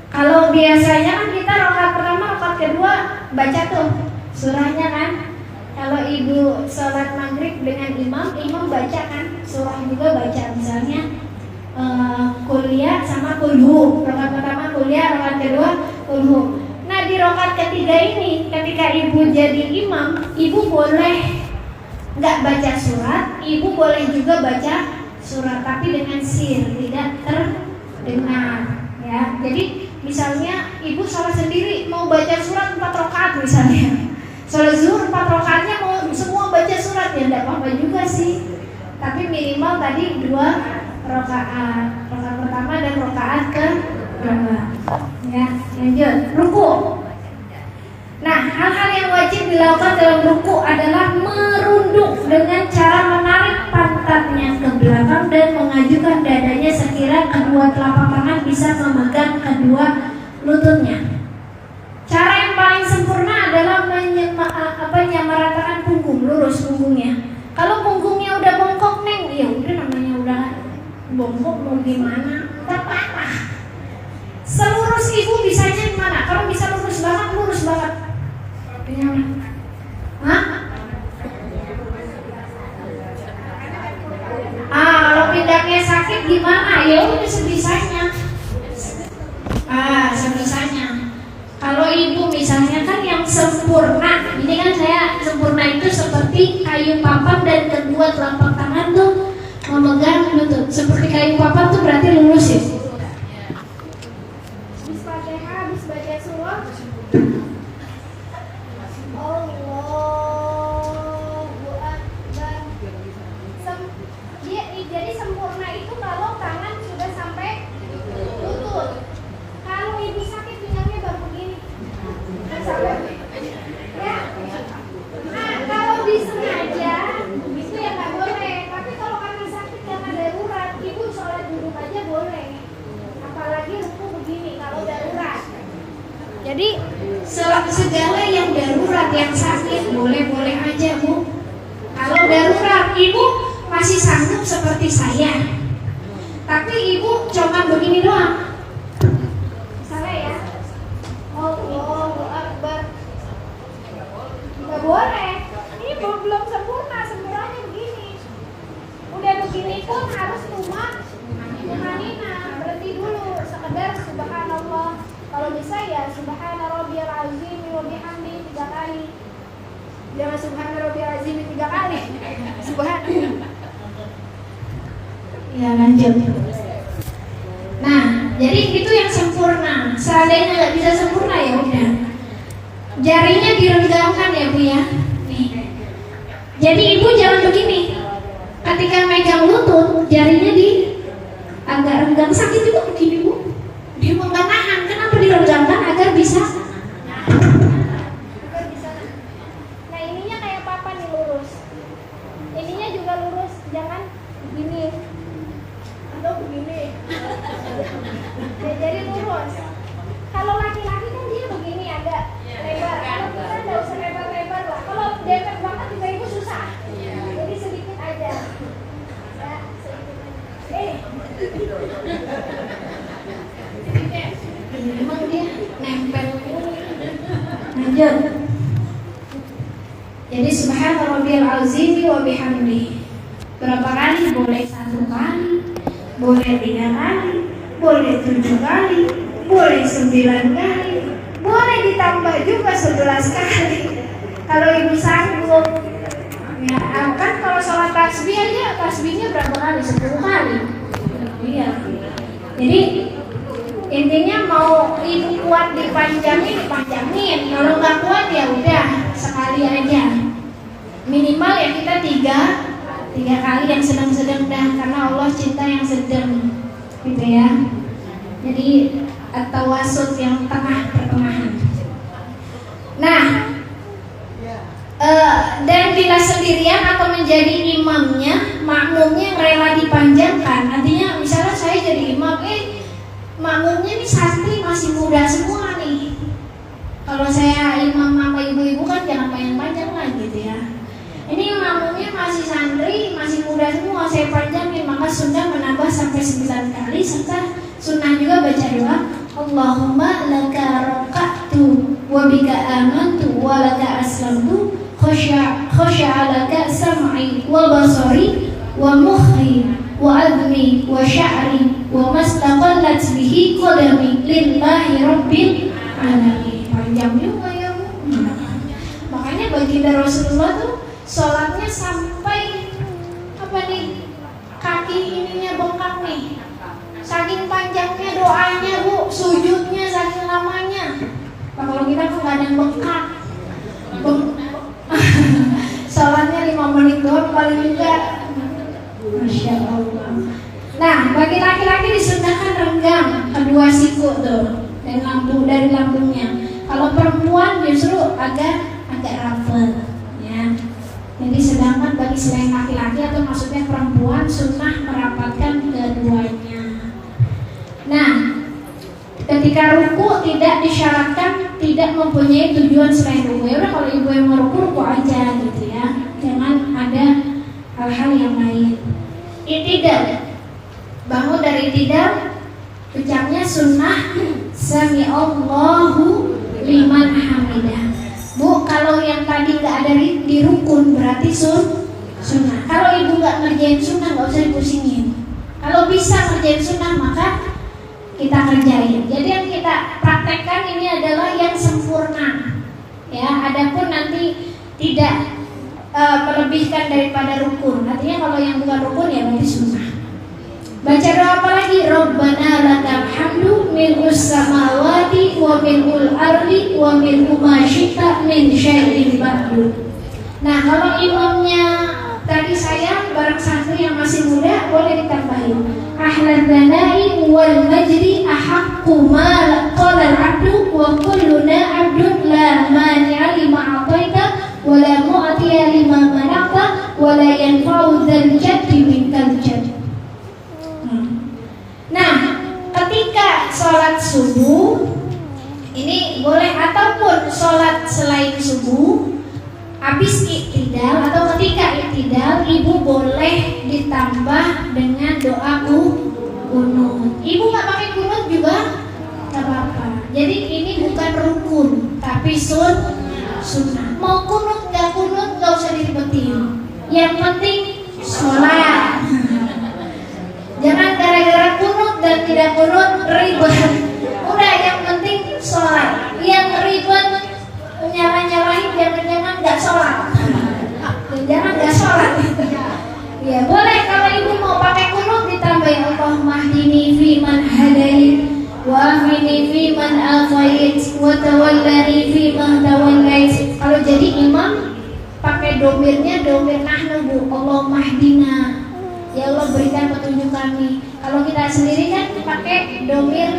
kalau biasanya kan kita rakaat pertama, rakaat kedua baca tuh surahnya kan. Kalau ibu sholat maghrib dengan imam baca kan surah juga baca, misalnya kuliah sama kulhu, rakaat pertama kuliah, rakaat kedua kulhu. Nah di rakaat ketiga ini ketika ibu jadi imam, ibu boleh nggak baca surat, ibu boleh juga baca surat tapi dengan sir, tidak terdengar ya. Jadi misalnya ibu sholat sendiri mau baca surat 4 rakaat misalnya, sholat zuhur 4 rakaatnya mau semua baca surat ya tidak apa-apa juga sih, tapi minimal tadi 2 rakaat pertama dan rakaat kedua ya. Lanjut ruku. Nah hal-hal yang wajib dilakukan dalam ruku adalah merunduk dengan cara menarik pantatnya ke belakang dan mengajukan dadanya sekira kedua telapak tangan bisa memegang kedua lututnya. Cara yang paling sempurna adalah menyamaratakan punggung, lurus punggungnya. Kalau punggungnya udah bongkok neng, ya udah namanya udah bongkok mau gimana, patah. Selurus ibu bisanya gimana? Kalau bisa lurus banget. Hah? Kalau pindahnya sakit gimana? Ya udah sebisanya. Sebisanya. Kalau ibu misalnya kan yang sempurna, ini kan saya sempurna itu seperti kayu papan dan kedua telapak tangan tuh memegang lutut. Seperti kayu papan tuh berarti lurus ya. Habis Fatihah, habis baca surah. Allahu Akbar. Jadi sempurna itu kalau tangan sudah sampai lutut. Kalau ibu sakit pinggangnya baru begini. Ya. Kalau disengaja itu ya nggak boleh. Tapi kalau karena sakit karena darurat, ibu sholat duduk aja boleh. Apalagi ruku begini kalau darurat. Jadi segala yang darurat, yang sakit boleh-boleh aja bu. Kalau darurat ibu masih sanggup seperti saya, tapi ibu cuma begini doang. Salah ya. Allahu Akbar. Nggak boleh. Ini belum sempurna, sempurnanya begini. Udah begini pun harus tumanina, berhenti dulu, sekedar subhanallah. Kalau bisa ya subhana rabbiyal azim wa bihamdi 3 kali. Jangan subhana rabbiyal azim 3 kali. Subhanallah. Ya lanjut. Nah, jadi itu yang sempurna. Seandainya nggak bisa sempurna ya udah. Jarinya direnggangkan ya bu ya. Nih. Jadi ibu jangan begini. Ketika megang lutut, jarinya agak renggang, sakit juga begini bu. Dia mau nggak nahan. Kenapa direnggangkan agar bisa? Nah ininya kayak papa nih lurus. Ininya juga lurus, jangan begini atau begini. Ya, jadi lurus. Kalau laki-laki kan dia begini agak lebar. Kalau kita nggak usah lebar-lebar lah. Kalau dempet banget juga ibu susah. Jadi sedikit aja. Ya, sedikit aja. Memang dia nempel. Lanjut. Jadi subhana rabbiyal azim wa bihamdi. Berapa kali? Boleh 1 kali, boleh 3 kali, boleh 7 kali, boleh 9 kali, boleh ditambah juga 11 kali. Kalau ibu sanggup. Ya, kan kalau sholat tasbih aja, tasbihnya berapa kali? 10 kali. Iya. Jadi intinya mau ibu kuat dipanjangin. Kalau nggak kuat ya udah sekali aja. Minimal ya kita tiga kali yang sedang-sedang dah, karena Allah cinta yang sedang, gitu ya. Jadi at-tawasut yang pertengahan. Nah, dan bila sendirian atau menjadi imamnya, makmumnya yang rela dipanjangkan. Artinya misalnya saya jadi imam, makmumnya nih santri masih muda semua nih. Kalau saya imam sama ibu-ibu kan jangan panjang-panjang lah gitu ya. Ini makmumnya masih santri, masih muda semua, saya panjangin. Maka sunnah menambah sampai 9 kali, serta sunnah juga baca doa Allahumma laka raqa'tu wa bika amantu wa laka aslamtu khasha'a laka sam'i wa basari wa mukhi wa admi wa sya'ri wa mastaqallat bihi qadami lillahi rabbil alamin. Panjang juga ya Bu. Makanya baginda Rasulullah tuh sholatnya sampai apa nih, kaki ininya bengkak nih, saking panjangnya doanya Bu, sujudnya saking lamanya. Kalau kita tuh nggak ada yang bengkak, sholatnya 5 menit doang paling enggak. Masya Allah. Nah, bagi laki-laki disunahkan renggang kedua siku tuh dan dari lambungnya. Kalau perempuan justru agak rapet ya. Jadi sedangkan bagi selain laki-laki atau maksudnya perempuan sunnah merapatkan keduanya. Nah, ketika ruku tidak disyaratkan tidak mempunyai tujuan selain ruku. Ya udah, kalau ibu yang mau ruku aja gitu ya. Jangan ada hal-hal yang lain. I'tidal, bangun dari i'tidal, ucapnya sunnah sami Allahu liman hamidah. Bu, kalau yang tadi nggak ada di rukun berarti sunnah. Kalau ibu nggak ngerjain sunnah nggak usah dipusingin. Kalau bisa ngerjain sunnah maka kita kerjain. Jadi yang kita praktekkan ini adalah yang sempurna. Ya, adapun nanti tidak melebihkan daripada rukun. Artinya kalau yang bukan rukun ya berarti sunnah. Baca doa apa lagi? Rabbana lakal hamdu mil'us samawati wa mil'ul ardi wa mil'u ma syi'ta min syai'in ba'du. Nah, kalau imamnya tadi saya bareng santri yang masih muda boleh ditambahin. Ahlan dhanai wal majdi ahaqqu ma qala al-'abdu wa kulluna 'abdun la mani'a lima a'taita wa la mu'tiya lima mana'ta wa la yanfa'u dzal jaddi minkal jadd. Nah, ketika sholat subuh ini boleh, ataupun sholat selain subuh, habis i'tidal atau ketika i'tidal, ibu boleh ditambah dengan doa kunut. Ibu nggak pakai kunut juga nggak apa-apa. Jadi ini bukan rukun, tapi sunnah. Mau kunut nggak usah diribetin. Yang penting sholat. Jangan gara-gara kunut dan tidak kunut ribet. Udah, yang penting sholat. Yang ribet nyalah-nyalahin jangan-jangan nggak sholat. Jangan nggak sholat. Ya boleh, kalau ibu mau pakai kunut ditambah Allahumma hdini fiman hadait wa afini fiman afait wa tawallani fiman tawallait. Kalau jadi imam pakai domirnya domir nahnu Bu. Allahumma hdina, ya Allah berikan petunjuk kami. Kalau kita sendiri kan pakai domir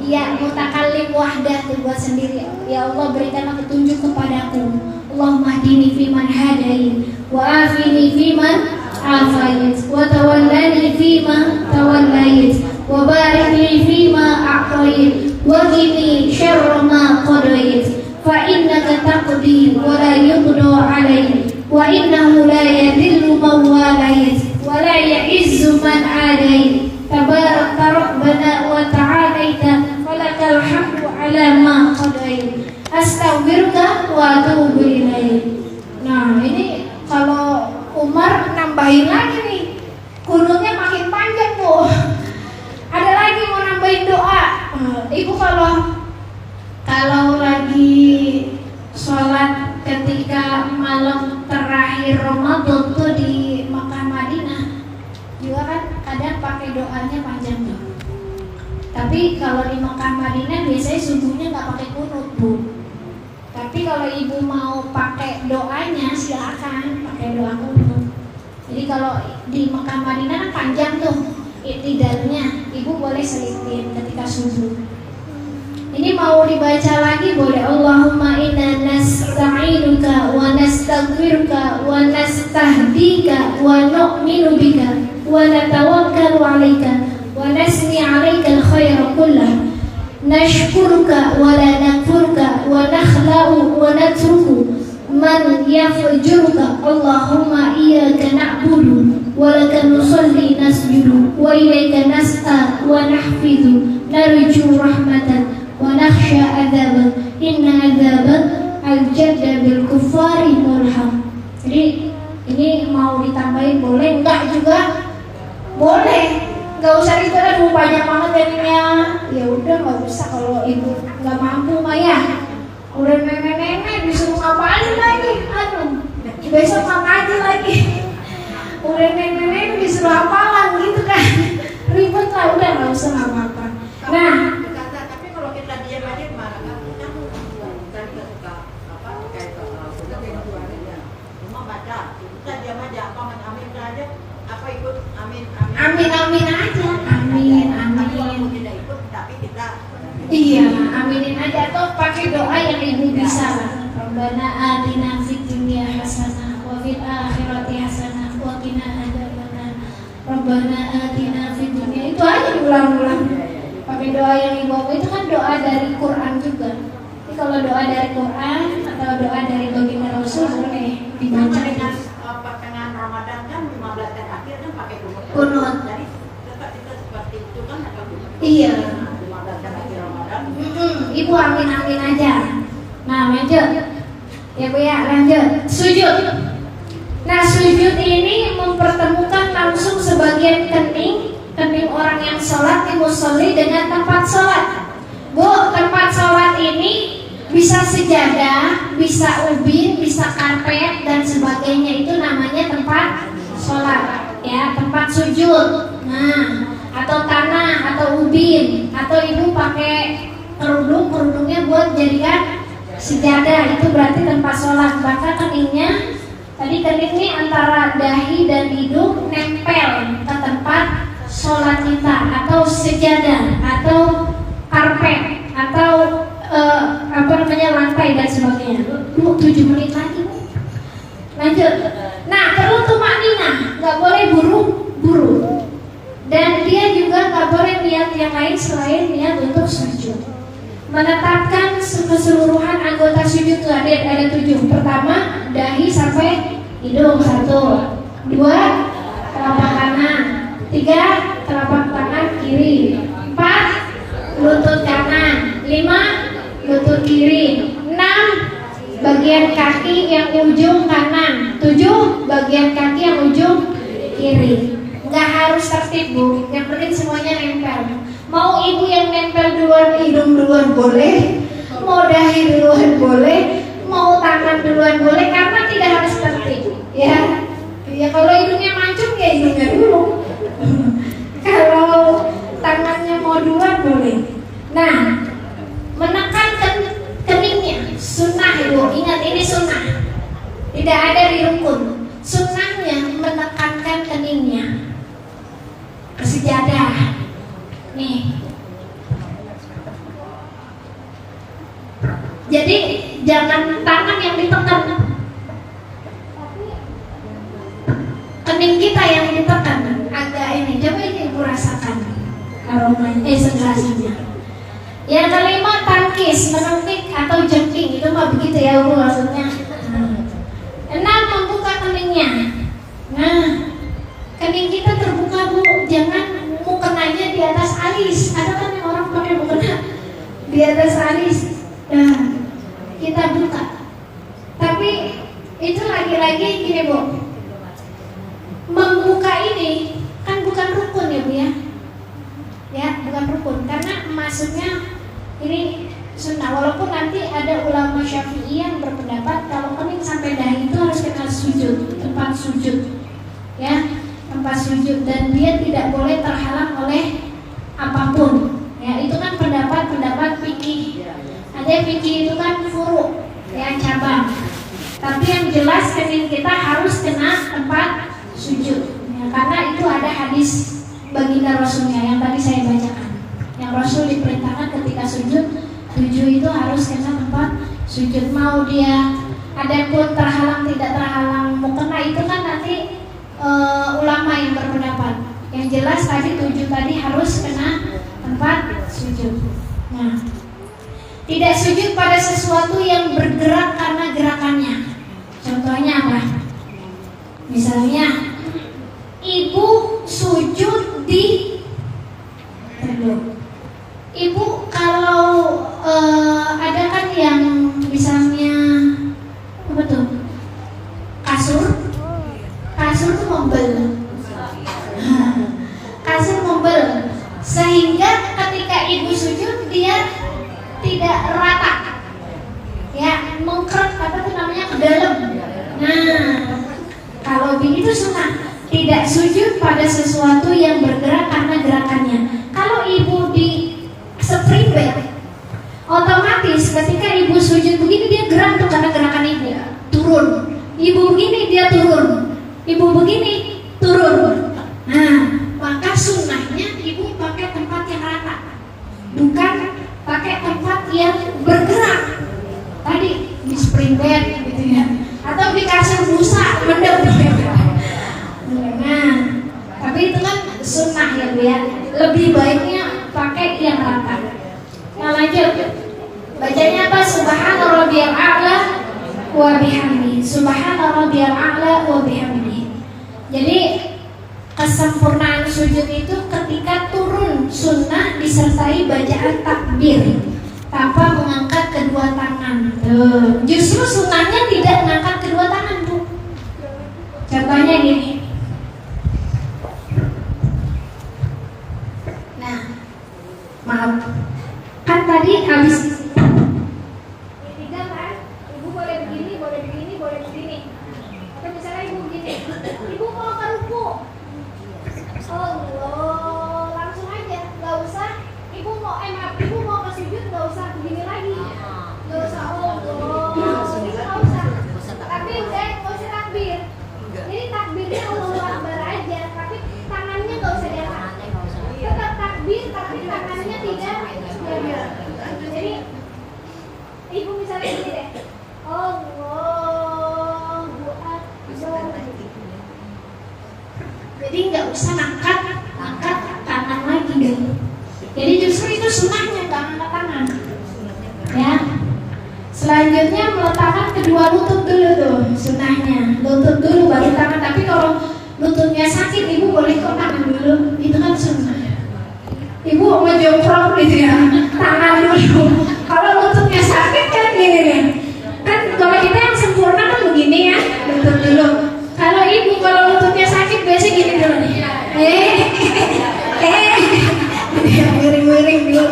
ya mutakallim wahdah tuh buat sendiri. Ya Allah berikanlah petunjuk kepadaku. Allahumma hdini fiman hadait wa afini fiman afait wa tawallani fiman tawallait wa barik li fima a'tait wa qini syarra ma qadait fa innaka taqdi wa la yuqda 'alaik wa innahu la yadhillu man walait wa la ya'izzu man 'adait tabarakta rabbana wa ta'alaita walakal hamdu 'ala ma qadait astaghfiruka wa atubu ilaik. Nah, ini kalau Umar nambahin lagi nih, kunutnya makin panjang Bu. Ada lagi mau nambahin doa. Ibu kalau lagi sholat ketika malam terakhir Ramadan tuh di Makkah Madinah juga kan kadang pakai doanya panjang tuh. Tapi kalau di Makkah Madinah biasanya subuhnya nggak pakai kunut Bu. Tapi kalau ibu mau pakai doanya silakan pakai doa kunut. Jadi kalau di Makkah Madinah kan panjang tuh i'tidalnya, ibu boleh selipin ketika subuh. Ini mau dibaca lagi boleh. Allahumma inna nasta'inuka wa nastaghfiruka wa nastahdika wa nu'minu bika wa natawakkalu 'alaika wa nasni 'alaika al-khaira kullahu nashkuruka wa la nakfuruka wa nakhla'u wa natruku man yafjuruka. Allahumma iyyaka na'budu wa laka nusalli nasjudu wa ilaika nas'a wa nahfidu narju rahmatan wa nakhsha adzaban inna adzabal jadda bil kufari mulham. Jadi ini mau ditambahin boleh, enggak juga boleh. Enggak usah itu banyak banget jadinya. Ya udah enggak usah kalau ibu enggak mampu mah ya. Udah nenek-nenek disuruh ngapain lagi? Aduh, besok ngaji lagi. Udah nenek-nenek disuruh hafalan gitu kan. Ribet lah, udah enggak usah apa-apa. Nah, tapi kalau kita diam aja gimana kan? Kita suka apa kayak rumah baca, kita diam aja, apa amin aja, apa ikut amin amin aja, amin. Kalau tidak ikut tapi kita Iya, aminin aja atau pakai doa yang ibu bisa lah. Rabbana atina fid dunya hasanah wa fil akhirati hasanah wa qina adzabannar. Rabbana atina fid dunya, itu aja ulang-ulang. Pakai doa yang ibu itu kan doa dari Quran juga. Jadi kalau doa dari Quran atau doa dari baginda Rasul boleh dibaca dengan pertengahan Ramadan kan 15 terakhir kan pakai kunut. Jadi tetap kita seperti itu kan atau Iya. 15 terakhir Ramadan. Ibu amin aja. Nah lanjut ya Bu ya, lanjut sujud. Nah sujud ini mempertemukan langsung sebagian kening orang yang sholat di musolli dengan tempat sholat. Bu, tempat sholat ini bisa sejadah, bisa ubin, bisa karpet dan sebagainya, itu namanya tempat sholat ya, tempat sujud. Nah, atau tanah atau ubin, atau ibu pakai kerudungnya buat jadikan sejadah, itu berarti tempat sholat. Maka keningnya tadi keningnya antara dahi dan hidung nempel ke tempat sholat kita, atau sejadah, atau karpet, atau lantai dan sebagainya. 7 menit lagi. Lanjut. Nah, perlu tumakninah, nggak boleh buru-buru. Dan dia juga nggak boleh niat yang lain selain niat untuk sujud. Menetapkan keseluruhan anggota sujud itu ada 7. Pertama, dahi sampai hidung 1, 2, telapak kanan, 3, telapak tangan kiri, 4, lutut kanan, 5, lutut kiri, 6, bagian kaki yang ujung kanan, 7, bagian kaki yang ujung kiri. Nggak harus tertib Bu, yang penting semuanya nempel. Mau ibu yang nempel duluan, hidung duluan boleh, mau dahi duluan boleh, mau tangan duluan boleh, karena tidak harus tertib ya. Ya kalau hidungnya mancung ya hidungnya dulu. Kalau tangannya mau duluan boleh. Nah, menekan keningnya sunnah ibu, ingat ini sunnah, tidak ada di rukun. Sunnahnya menekankan keningnya ke sejadah. Nih. Jadi jangan tangan yang ditekan, kening kita yang ditekan. Agak ini, coba ini ibu rasakan aromanya, sensasinya. Yang kelima, tangkis, menukik atau jengking, itu mah begitu ya Bu maksudnya. 6, membuka keningnya. Nah, kening kita terbuka Bu, jangan mukenanya di atas alis. Ada kan yang orang pakai mukena di atas alis. Nah, kita buka. Tapi itu lagi-lagi gini Bu, membuka ini kan bukan rukun ya Bu ya. Ya, bukan rukun, karena maksudnya ini sunnah. Walaupun nanti ada ulama Syafi'i yang berpendapat kalau kening sampai dahi itu harus kena sujud, tempat sujud ya, tempat sujud, dan dia tidak boleh terhalang oleh apapun ya. Itu kan pendapat fikih. Ada fikih itu kan furu ya, cabang. Tapi yang jelas kening kita harus kena tempat sujud ya, karena itu ada hadis baginda Rasulnya yang tadi saya bacakan, yang Rasul diperintahkan ketika sujud 7 itu harus kena tempat sujud. Mau dia adapun terhalang tidak terhalang mukena, itu kan nanti ulama yang berpendapat. Yang jelas tadi 7 tadi harus kena tempat sujud. Nah, tidak sujud pada sesuatu yang bergerak karena gerakannya. Contohnya apa? Misalnya ibu sujud di ibu kalau ada kan yang misalnya mengkrek apa tuh namanya ke dalam. Nah, kalau begitu sunnah. Tidak sujud pada sesuatu yang bergerak karena gerakannya. Kalau ibu di spring bed, otomatis ketika ibu sujud begini dia gerak tuh karena gerakan ibu. Turun. Ibu begini dia turun. Ibu begini turun. Nah, maka sunnahnya ibu pakai tempat yang rata, bukan pakai tempat yang bergerak. Tadi di spring bed gitu ya, atau di kasur busa mendem. Nah, tapi itu kan sunnah ya Bu ya. Lebih baiknya pakai yang rata. Nah, lanjut. Bacanya apa? Subhana rabbiyal a'la wa bihamdi. Subhana rabbiyal a'la wa bihamdi. Jadi kesempurnaan sujud itu ketika turun sunnah disertai bacaan takbir tanpa mengangkat kedua tangan. Justru sunnahnya tidak mengangkat kedua tangan Bu. Contohnya gini. Nah, maaf. Kan tadi habis tiga kan, ibu boleh begini, boleh begini, boleh begini. Atau misalnya ibu begini, ibu mau ke ruku, Allah, langsung aja, nggak usah. Ibu mau ibu mau ke sujud, nggak usah begini lagi, nggak usah Allah, nggak usah. Tapi udah nggak usah takbir. Jadi takbirnya Allahu Akbar aja, tapi tangannya nggak usah diangkat. Tetap takbir, tapi tangannya tidak. Jadi ibu misalnya gini deh, Allahu Akbar. jadi nggak usah angkat tangan lagi deh. Jadi justru itu sunnahnya nggak angkat tangan. Ya. Selanjutnya meletakkan kedua lutut dulu tuh sunnahnya. Lutut dulu baru tangan. Tapi kalau lututnya sakit ibu boleh kok tangan dulu. Itu kan sunnah. Ibu mau jongkok gitu ya, tangan dulu. Kalau lututnya sakit kan gini nih. Kan kalau kita yang sempurna kan begini ya, lutut dulu. Kalau ibu kalau lututnya sakit biasanya gini dulu nih. Miring-miring dulu.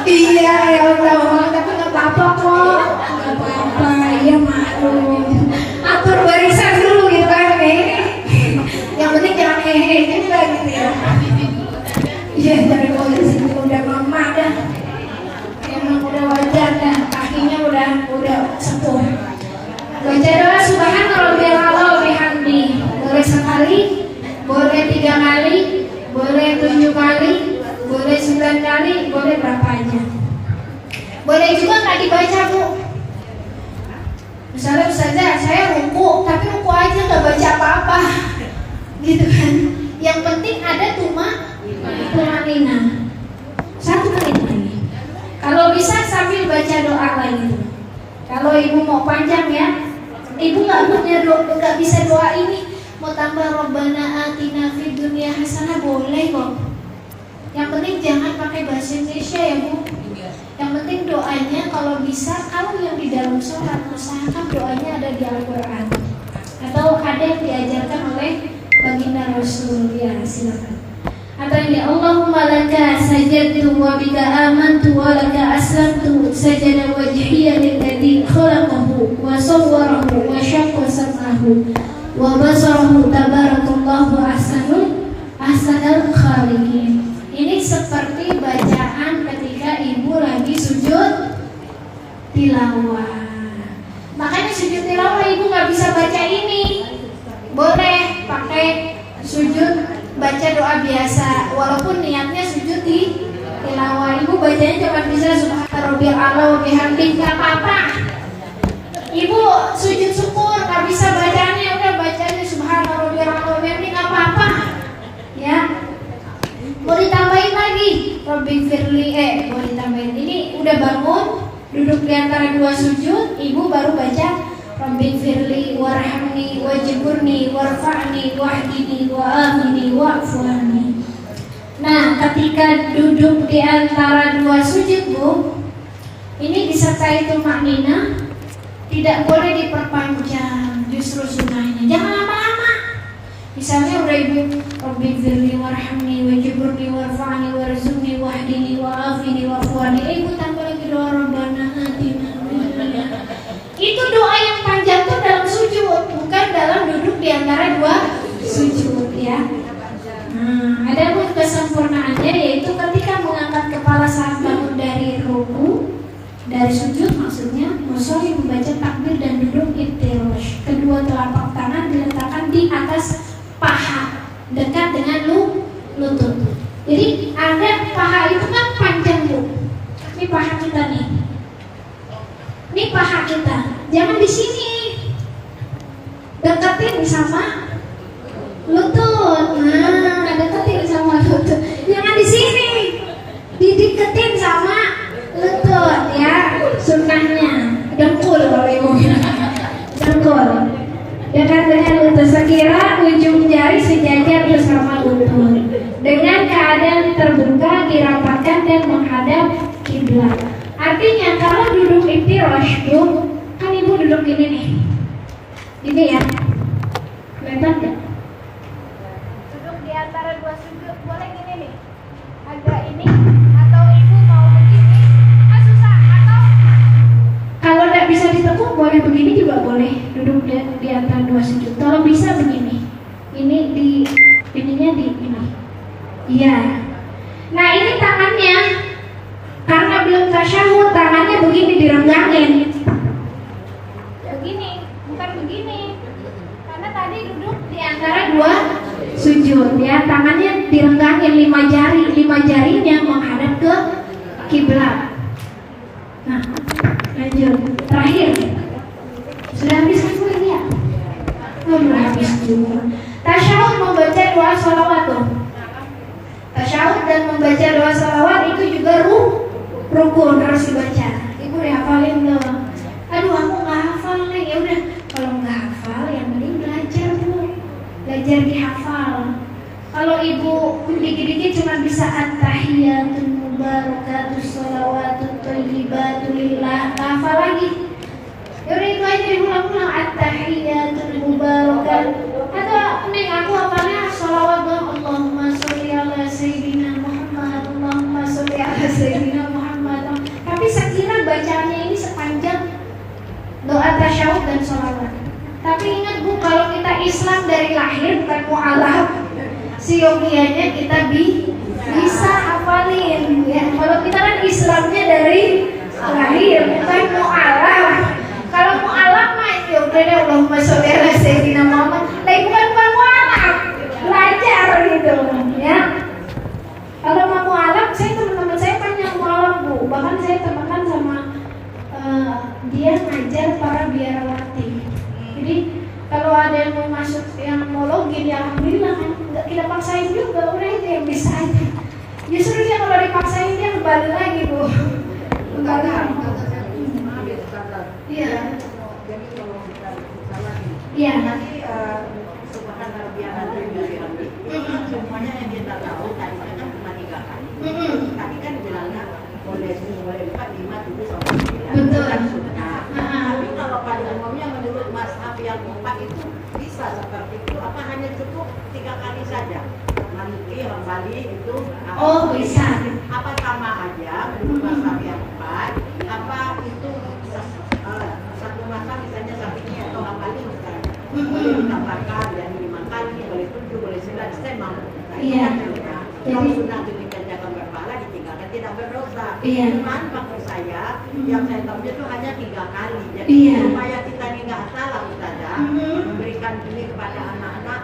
Iya, ya Allah, tapi nggak apa-apa kok. Nggak apa-apa, ya maklum. Atur barisan dulu gitu kan, yang penting jangan juga gitu ya. Iya, dari polisi udah mama dah. Emang udah wajar dah, kakinya udah sepuh. Baca doa Subhana rabbiyal a'la wa bihamdi. Boleh sekali, boleh 3 kali, boleh 7 kali, boleh 9 kali, boleh berapa aja. Boleh juga nggak dibaca Bu. Misalnya Ustazah, saya ruku, tapi ruku aja nggak baca apa-apa, gitu kan. Yang penting ada tumanina. 1 menit lagi. Kalau bisa sambil baca doa lagi. Kalau ibu mau panjang ya, ibu nggak bisa doa ini. Mau tambah Rabbana atina fid dunya hasanah boleh kok. Yang penting jangan pakai bahasa Indonesia ya Bu. Yang penting doanya kalau bisa, kalau yang di dalam sholat usahakan doanya ada di Al-Quran atau ada yang diajarkan oleh baginda Rasul. Ya silakan. Atau ini Allahumma laka sajadtu wa bika amantu wa laka aslamtu sajada wajhiya lilladzi khalaqahu wa sawwarahu wa syaqqa sam'ahu wa basarahu tabarakallahu ahsanul khaliqin. Ini seperti bacaan ketika ibu lagi sujud tilawah. Makanya sujud tilawah ibu nggak bisa baca ini. Boleh pakai sujud baca doa biasa, walaupun niatnya sujud di tilawah. Ibu bacanya cuma bisa Subhana rabbiyal a'la wa bihamdi, nggak apa-apa. Ibu sujud syukur nggak bisa bacanya, udah bacanya Subhana rabbiyal a'la wa bihamdi, nggak apa-apa. Ya. Mau ditambahin lagi, Rabbi firli, mau ditambahin. Ini udah bangun, duduk di antara 2 sujud, ibu baru baca Rabbi firli warhamni wajburni warfa'ni wahdini wa'afini wa'fu'ani. Nah, ketika duduk di antara 2 sujud Bu, ini disertai tumanina, tidak boleh diperpanjang, justru sunnahnya. Jangan lama-lama. Misalnya udah ibu Rabbi firli warhamni wajburni warfa'ni warzuqni wahdini wa'afini wa'fu'ani, ibu tambah lagi doa di antara dua sujud ya. Nah, ada pun kesempurnaannya yaitu ketika mengangkat kepala saat bangun dari ruku, dari sujud maksudnya, musolli membaca takbir dan duduk iftirash. Kedua telapak tangan diletakkan di atas paha, dekat dengan lutut. Jadi ada paha itu kan panjang Bu. Ini paha kita nih. Ini paha kita. Jangan di sini. Deketin sama lutut. Nah, deketin sama lutut. Jangan di sini. Dideketin sama lutut ya. Sunnahnya dengkul kalau ibu. Dengkul. Dekat dengan lutut sekira ujung jari sejajar bersama lutut. Dengan keadaan terbuka, dirapatkan dan menghadap kiblat. Artinya kalau duduk iftirash Bu, kan ibu duduk gini nih. Ini ya. Kelihatan nggak? Duduk di antara dua sujud, boleh gini nih. Agak ini atau ibu mau begini. Susah atau Kalau tidak bisa ditekuk boleh begini juga boleh. Duduk di antara dua sujud. Kalau bisa begini. Ini ininya di ini. Iya. Nah, ini tangannya karena belum tasyahud, tangannya begini direnggangin. begini, bukan begini. Karena tadi duduk Di antara dua sujud ya, tangannya direnggangin 5 jarinya menghadap ke kiblat. Nah, lanjut. Terakhir. Sudah habis kan Bu ini ya? Belum habis juga. Tasyahud membaca doa sholawat tuh. Tasyahud dan membaca doa sholawat itu juga rukun harus dibaca. Ibu dihafalin belum? Aduh aku nggak hafal nih. Ya udah, kalau nggak hafal yang penting belajar Bu. Belajar dihafal. Kalau ibu dikit-dikit cuma bisa at-tahiyatul mubarakatus sholawatut thayyibatul lillah, nggak hafal lagi. Yaudah itu aja diulang-ulang at-tahiyatul mubarakat. Atau neng aku hafalnya sholawat Allahumma sholli ala sayyidina Muhammad, Allahumma sholli ala sayyidina Muhammad. Tapi sekira bacaannya ini sepanjang doa tasyahud dan sholawat. Tapi ingat Bu, kalau kita Islam dari lahir bukan mu'alaf, siogianya kita bisa hafalin ya. Kalau kita kan Islamnya dari lahir bukan mu'alaf. Kalau mu'alaf mah ya udah deh Allahumma sholli ala sayyidina Muhammad. Tapi bukan mu'alaf, belajar gitu ya. Kalau mau mu'alaf, teman-teman saya banyak mu'alaf Bu. Bahkan saya temenan sama dia ngajar para biarawati. Jadi kalau ada yang mau masuk, yang mau login, ya alhamdulillah kan nggak kita paksain juga, udah itu yang bisa aja. Justru dia kalau dipaksain dia kembali lagi Bu. Kembali. Iya. Jadi kalau kita salah Iya. nanti subhanallah semuanya yang kita tahu tadi kan cuma 3 kali. Tadi kan bilangnya boleh 4, 5, 7 sampai 9. Betul. Tapi kalau pada umumnya menurut mazhab yang 4 itu bisa seperti itu. Apa hanya cukup 3 kali saja? Maliki, Hambali itu. Oh bisa. Apa sama aja menurut mazhab yang 4? Apa itu satu mazhab misalnya Syafi'i atau Hambali misalnya boleh ditambahkan dari 5 kali, boleh 7, boleh 9, saya mampu. Iya. Kalau sudah dikerjakan berpahala, ditinggalkan tidak berdosa. Iya. Cuman maksud saya, yang saya tahu itu hanya 3 kali. Jadi Iya. supaya kita ini nggak salah Ustazah, memberikan ini kepada anak-anak,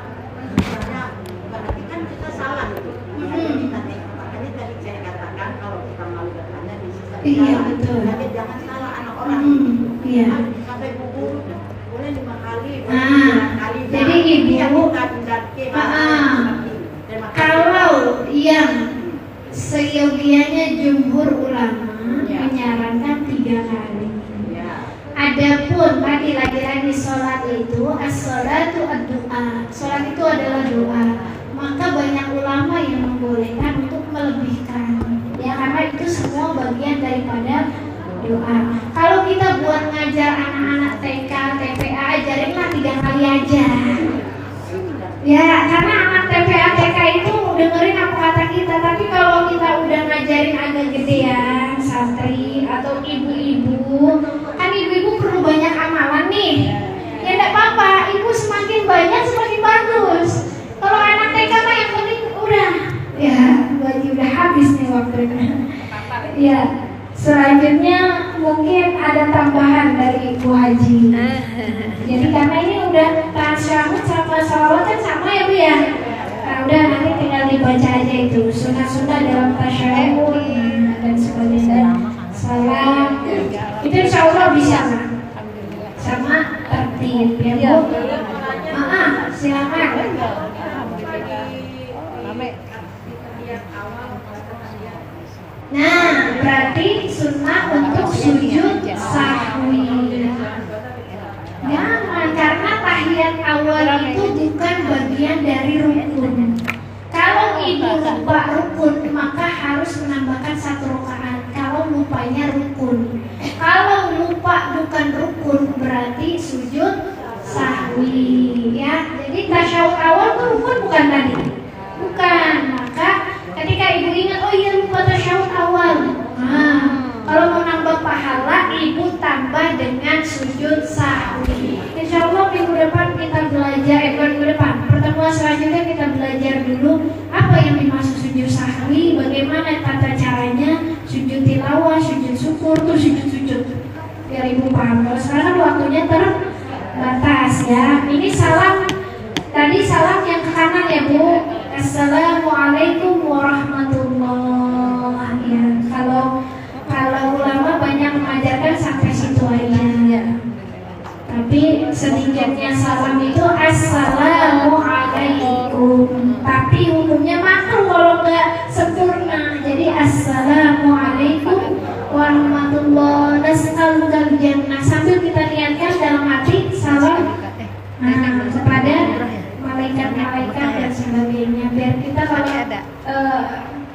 misalnya berarti kan kita salah itu. Jadi nanti makanya tadi saya katakan kalau kita malu bertanya bisa saja. Iya, betul. Tapi jangan salah anak orang. Iya. Sampai gugur boleh 5 kali, boleh Ah, 9 kali. jadi ibu yang bukan berarti kalau yang seyogianya jumhur ulama Ya. menyarankan 3 kali. Ya. Adapun tadi lagi-lagi sholat itu as-sholatu ad-du'a. Sholat itu adalah doa. Maka banyak ulama yang membolehkan untuk melebihkan. Ya karena itu semua bagian daripada doa. Kalau kita buat ngajar anak-anak TK, TPA, ajarinlah 3 kali aja. Ya, karena anak TPA, TK itu dengerin apa kata kita. Tapi kalau kita udah ngajarin agak gedean, santri atau ibu-ibu, kan ibu-ibu perlu banyak amalan nih. Ya enggak apa-apa, ibu semakin banyak semakin bagus. Kalau anak TK mah yang penting udah ya baju udah habis nih waktunya. Ya, selanjutnya mungkin ada tambahan dari Bu Haji. Jadi karena ini udah tasyahud sama salawat kan sama ya Bu ya. Nah, udah nanti tinggal dibaca aja itu sunnah-sunnah dalam tasyahud dan sebagainya. Salam. Itu insya Allah bisa kan? Sama tertib ya Bu. Silakan. Nah, berarti sunnah untuk sujud sahwi. Jangan, karena tahiyat awal itu bukan bagian dari rukun. Kalau ibu lupa rukun, maka harus menambahkan 1 rakaat. Kalau lupanya rukun. Kalau lupa bukan rukun, berarti sujud sahwi. Ya, jadi tasyahud awal itu rukun bukan tadi? Bukan. Maka ketika ibu ingat, oh iya lupa tasyahud awal. Nah, kalau mau nambah pahala, ibu tambah dengan sujud sahwi. Insya Allah minggu depan kita belajar, minggu depan pertemuan selanjutnya kita belajar dulu apa yang dimaksud sujud sahwi, bagaimana tata caranya, sujud tilawah, sujud syukur, tuh sujud-sujud. Biar ibu paham. Kalau sekarang waktunya terbatas ya. Ini salam, tadi salam yang ke kanan ya Bu. Assalamualaikum warahmatullahi. Ya, kalau ulama banyak mengajarkan sampai situ aja. Tapi sedikitnya salam itu assalamualaikum. Tapi hukumnya makruh kalau nggak sempurna. Jadi assalamualaikum warahmatullahi wabarakatuh. Sambil kita niatkan dalam hati salam kepada malaikat-malaikat dan sebagainya. Biar kita kalau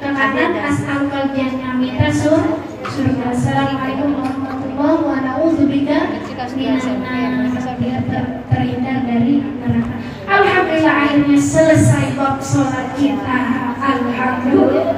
ke kanan as'alukal jannah, minta surga. Assalamualaikum warahmatullahi wabarakatuh. Wa na'udzubika minan nar, biar terhindar dari neraka. Alhamdulillah akhirnya selesai bab sholat kita. Alhamdulillah.